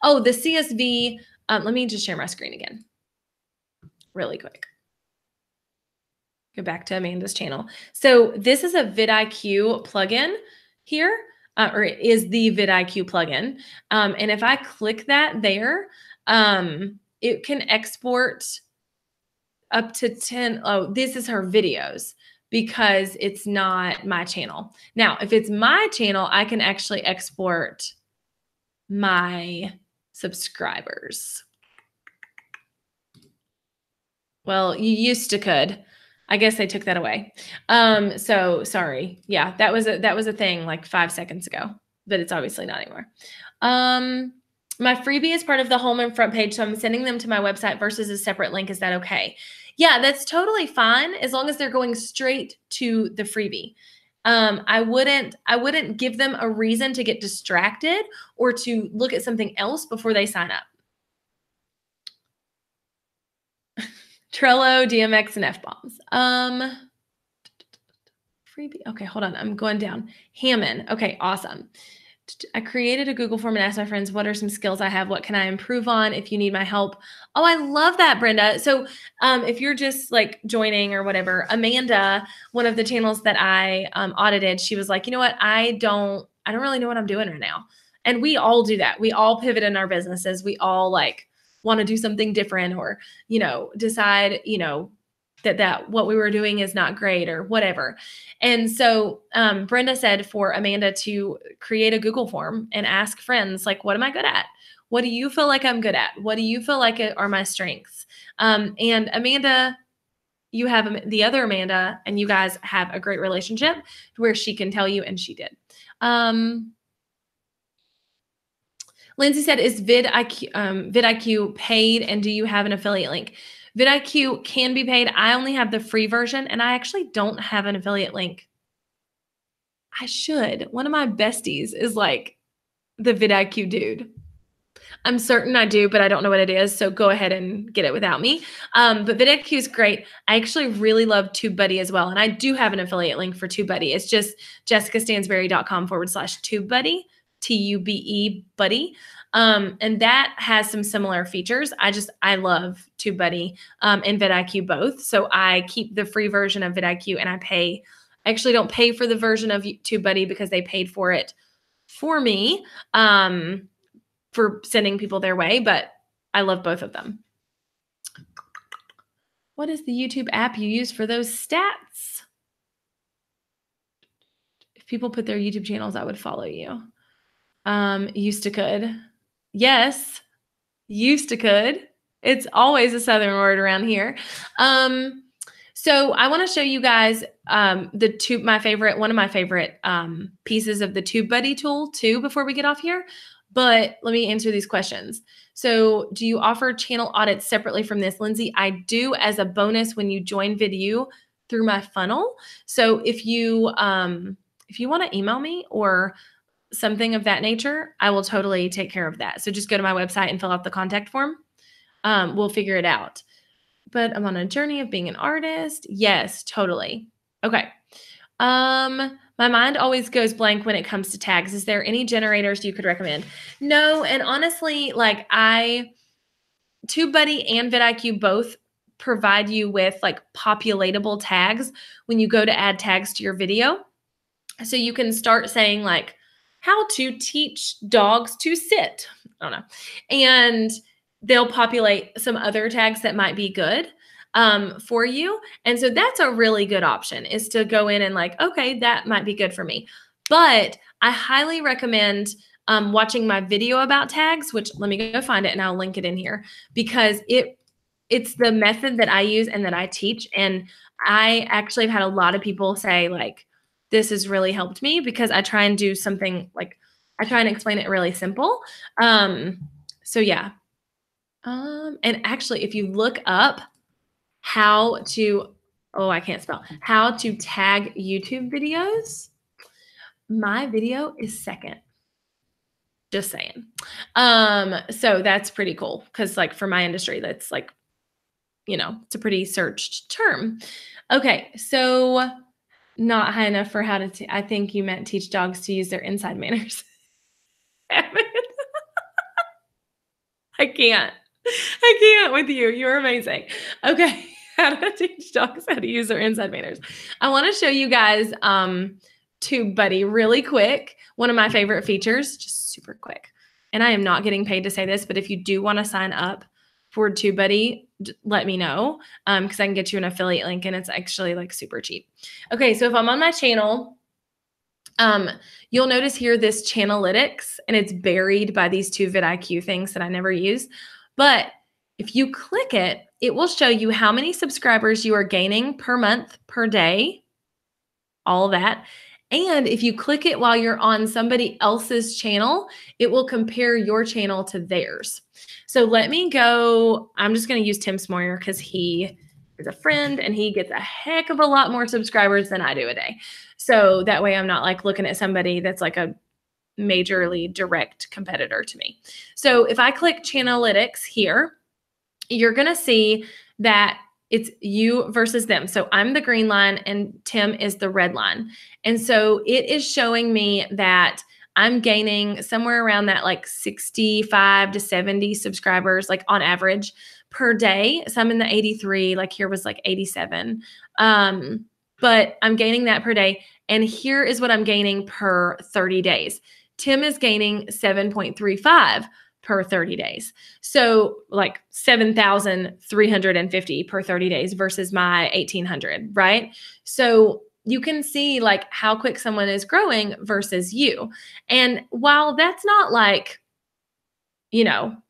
Oh, the CSV. Let me just share my screen again really quick. Go back to Amanda's channel. So this is a vidIQ plugin here, or it is the vidIQ plugin. And if I click that there, it can export up to 10. Oh, this is her videos because it's not my channel. Now, if it's my channel, I can actually export my subscribers. Well, you used to could. I guess they took that away. So sorry. Yeah, that was a thing like 5 seconds ago, but it's obviously not anymore. My freebie is part of the home and front page, so I'm sending them to my website versus a separate link. Is that okay? Yeah, that's totally fine as long as they're going straight to the freebie. I wouldn't give them a reason to get distracted or to look at something else before they sign up. Trello, DMX, and F-bombs. Freebie. Okay, hold on. I'm going down. Hammond. Okay, awesome. I created a Google form and asked my friends, what are some skills I have? What can I improve on if you need my help? Oh, I love that, Brenda. So if you're just like joining or whatever, Amanda, one of the channels that I audited, she was like, you know what? I don't really know what I'm doing right now. And we all do that. We all pivot in our businesses. We all like want to do something different or, decide, that what we were doing is not great or whatever. And so Brenda said for Amanda to create a Google form and ask friends, like, what am I good at? What do you feel like I'm good at? What do you feel like are my strengths? And Amanda, you have the other Amanda, and you guys have a great relationship where she can tell you, and she did. Lindsay said, is vidIQ paid, and do you have an affiliate link? vidIQ can be paid. I only have the free version, and I actually don't have an affiliate link. I should. One of my besties is like the vidIQ dude. I'm certain I do, but I don't know what it is. So go ahead and get it without me. But vidIQ is great. I actually really love TubeBuddy as well. And I do have an affiliate link for TubeBuddy. It's just jessicastansberry.com/TubeBuddy, TUBE buddy. And that has some similar features. I love TubeBuddy and vidIQ both. So I keep the free version of vidIQ and I actually don't pay for the version of TubeBuddy because they paid for it for me. For sending people their way, but I love both of them. What is the YouTube app you use for those stats? If people put their YouTube channels, I would follow you. Used to could. Yes, used to could. It's always a Southern word around here. So I want to show you guys one of my favorite pieces of the TubeBuddy tool too before we get off here. But let me answer these questions. So do you offer channel audits separately from this? Lindsay, I do as a bonus when you join VidU through my funnel. So if you want to email me or something of that nature, I will totally take care of that. So just go to my website and fill out the contact form. We'll figure it out. But I'm on a journey of being an artist. Yes, totally. Okay. My mind always goes blank when it comes to tags. Is there any generators you could recommend? No, and honestly, like TubeBuddy and vidIQ both provide you with like populatable tags when you go to add tags to your video. So you can start saying like, how to teach dogs to sit. I don't know. And they'll populate some other tags that might be good for you. And so that's a really good option, is to go in and like, okay, that might be good for me. But I highly recommend watching my video about tags, which let me go find it and I'll link it in here, because it's the method that I use and that I teach. And I actually have had a lot of people say like, this has really helped me, because I try and do something like, I try and explain it really simple. So yeah. And actually, if you look up how to tag YouTube videos, my video is second. Just saying. So that's pretty cool, because like for my industry, that's like, it's a pretty searched term. Okay, so not high enough for how to, I think you meant teach dogs to use their inside manners. I can't with you. You're amazing. Okay. How to teach dogs how to use their inside manners. I want to show you guys TubeBuddy really quick. One of my favorite features, just super quick. And I am not getting paid to say this, but if you do want to sign up for TubeBuddy, let me know, because I can get you an affiliate link and it's actually like super cheap. Okay, so if I'm on my channel, you'll notice here this Channelytics, and it's buried by these two vidIQ things that I never use. But if you click it, it will show you how many subscribers you are gaining per month, per day, all of that. And if you click it while you're on somebody else's channel, it will compare your channel to theirs. So let me go. I'm just going to use Tim Smoyer because he is a friend and he gets a heck of a lot more subscribers than I do a day. So that way I'm not like looking at somebody that's like a majorly direct competitor to me. So if I click Channelytics here, you're going to see that it's you versus them. So I'm the green line and Tim is the red line. And so it is showing me that I'm gaining somewhere around that like 65 to 70 subscribers, like on average per day. Some in the 83, like here was like 87. But I'm gaining that per day. And here is what I'm gaining per 30 days. Tim is gaining 7.35 per 30 days. So like 7,350 per 30 days versus my 1,800, right? So you can see like how quick someone is growing versus you. And while that's not like, while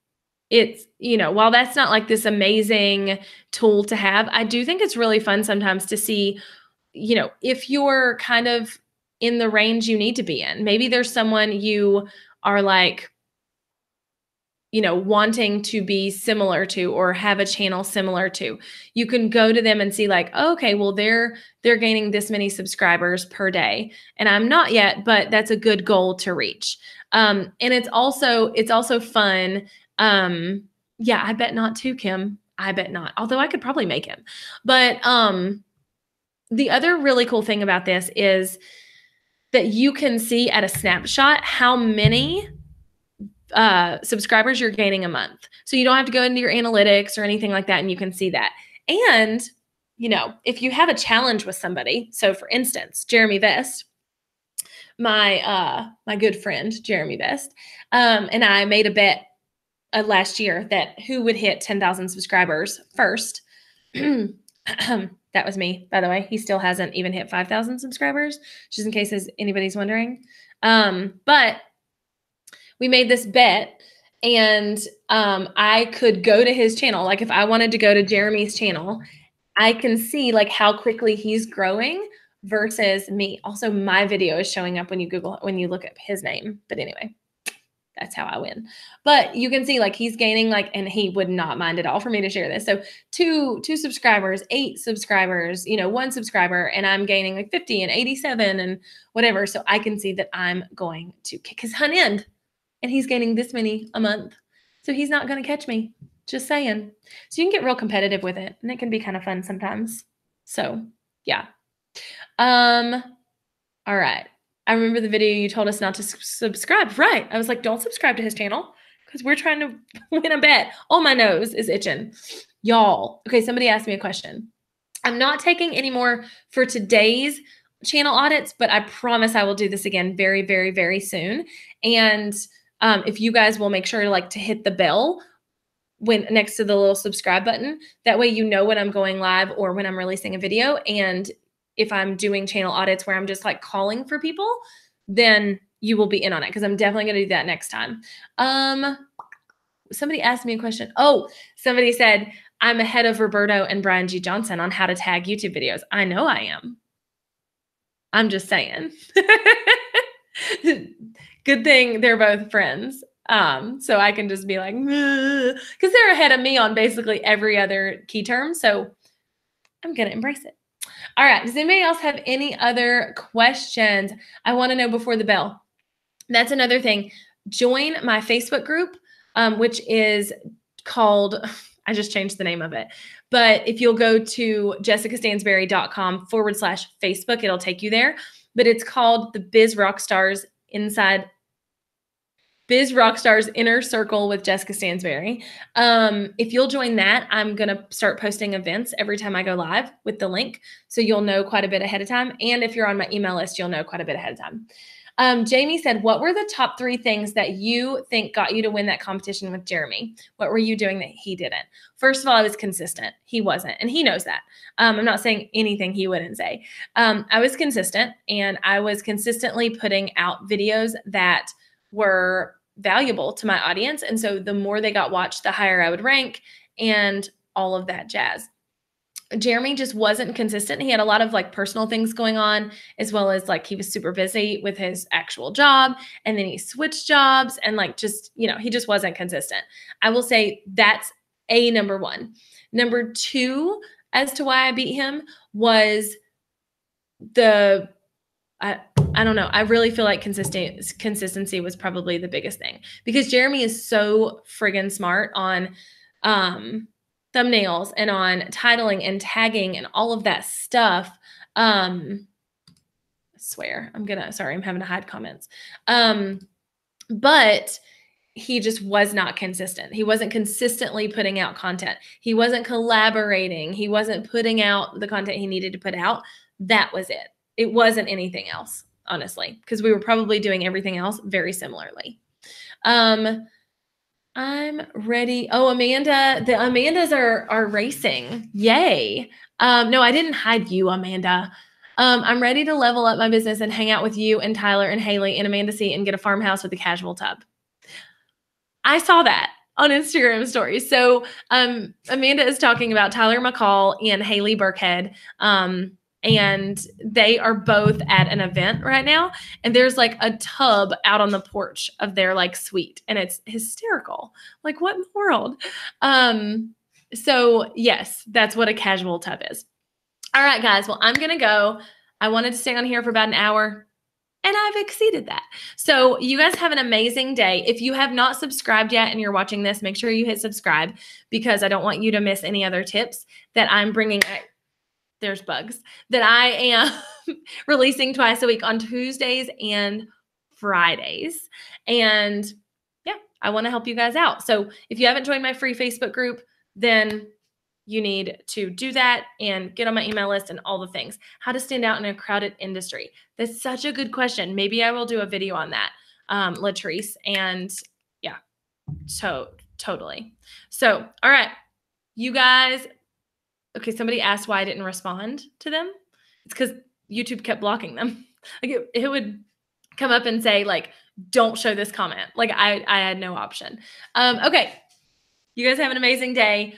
that's not like this amazing tool to have, I do think it's really fun sometimes to see, if you're kind of in the range you need to be in. Maybe there's someone you are like, wanting to be similar to or have a channel similar to. You can go to them and see like, oh, okay, well, they're gaining this many subscribers per day and I'm not yet, but that's a good goal to reach. And it's also fun. Yeah, I bet not too, Kim. I bet not. Although I could probably make him. But the other really cool thing about this is that you can see at a snapshot how many subscribers you're gaining a month. So you don't have to go into your analytics or anything like that, and you can see that. And, if you have a challenge with somebody, so for instance, Jeremy Vest, my good friend, Jeremy Vest, and I made a bet last year that who would hit 10,000 subscribers first. That was me, by the way. He still hasn't even hit 5,000 subscribers, just in case anybody's wondering. But we made this bet and I could go to his channel. Like if I wanted to go to Jeremy's channel, I can see like how quickly he's growing versus me. Also, my video is showing up when you look up his name. But anyway, that's how I win. But you can see like he's gaining like, and he would not mind at all for me to share this. So two subscribers, 8 subscribers, 1 subscriber, and I'm gaining like 50 and 87 and whatever. So I can see that I'm going to kick his hunt end. And he's gaining this many a month. So he's not going to catch me. Just saying. So you can get real competitive with it. And it can be kind of fun sometimes. So, yeah. All right. I remember the video you told us not to subscribe. Right. I was like, don't subscribe to his channel because we're trying to win a bet. Oh, my nose is itching. Y'all. Okay, somebody asked me a question. I'm not taking any more for today's channel audits, but I promise I will do this again very, very, very soon. And if you guys will make sure to hit the bell when next to the little subscribe button, that way when I'm going live or when I'm releasing a video. And if I'm doing channel audits where I'm just like calling for people, then you will be in on it because I'm definitely going to do that next time. Somebody asked me a question. Oh, somebody said, I'm ahead of Roberto and Brian G. Johnson on how to tag YouTube videos. I know I am. I'm just saying. Good thing they're both friends. So I can just be like, because they're ahead of me on basically every other key term. So I'm going to embrace it. All right. Does anybody else have any other questions? I want to know before the bell. That's another thing. Join my Facebook group, which is called, I just changed the name of it. But if you'll go to jessicastansberry.com/Facebook, it'll take you there. But it's called the Biz Rockstars Inner Circle with Jessica Stansberry. If you'll join that, I'm going to start posting events every time I go live with the link. So you'll know quite a bit ahead of time. And if you're on my email list, you'll know quite a bit ahead of time. Jamie said, what were the top 3 things that you think got you to win that competition with Jeremy? What were you doing that he didn't? First of all, I was consistent. He wasn't, and he knows that. I'm not saying anything he wouldn't say. I was consistent, and I was consistently putting out videos that were valuable to my audience. And so the more they got watched, the higher I would rank and all of that jazz. Jeremy just wasn't consistent. He had a lot of personal things going on, as well as he was super busy with his actual job. And then he switched jobs and he just wasn't consistent. I will say that's number 1. Number 2, as to why I beat him was I don't know. I really feel like consistency was probably the biggest thing because Jeremy is so friggin' smart on, thumbnails and on titling and tagging and all of that stuff. swear. Sorry, I'm having to hide comments. But he just was not consistent. He wasn't consistently putting out content. He wasn't collaborating. He wasn't putting out the content he needed to put out. That was it. It wasn't anything else, honestly, because we were probably doing everything else very similarly. I'm ready. Oh, Amanda, the Amandas are racing. Yay. No, I didn't hide you, Amanda. I'm ready to level up my business and hang out with you and Tyler and Haley and Amanda C and get a farmhouse with a casual tub. I saw that on Instagram stories. So Amanda is talking about Tyler McCall and Haley Burkhead. And they are both at an event right now. And there's like a tub out on the porch of their like suite. And it's hysterical. Like, what in the world? So yes, that's what a casual tub is. All right, guys. Well, I'm going to go. I wanted to stay on here for about an hour. And I've exceeded that. So you guys have an amazing day. If you have not subscribed yet and you're watching this, make sure you hit subscribe because I don't want you to miss any other tips that I'm bringing. There's bugs that I am releasing twice a week on Tuesdays and Fridays. And yeah, I want to help you guys out. So if you haven't joined my free Facebook group, then you need to do that and get on my email list and all the things. How to stand out in a crowded industry. That's such a good question. Maybe I will do a video on that, Latrice. And yeah, so totally. So, all right, you guys. Okay, somebody asked why I didn't respond to them. It's because YouTube kept blocking them. Like it would come up and say like, don't show this comment. Like I had no option. Okay, you guys have an amazing day.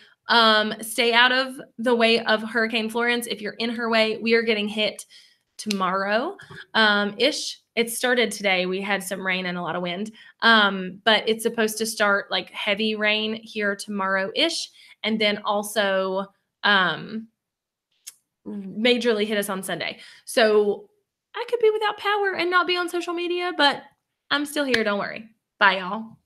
Stay out of the way of Hurricane Florence. If you're in her way, we are getting hit tomorrow ish. It started today. We had some rain and a lot of wind, but it's supposed to start like heavy rain here tomorrow ish. And then also majorly hit us on Sunday. So I could be without power and not be on social media, but I'm still here. Don't worry. Bye, y'all.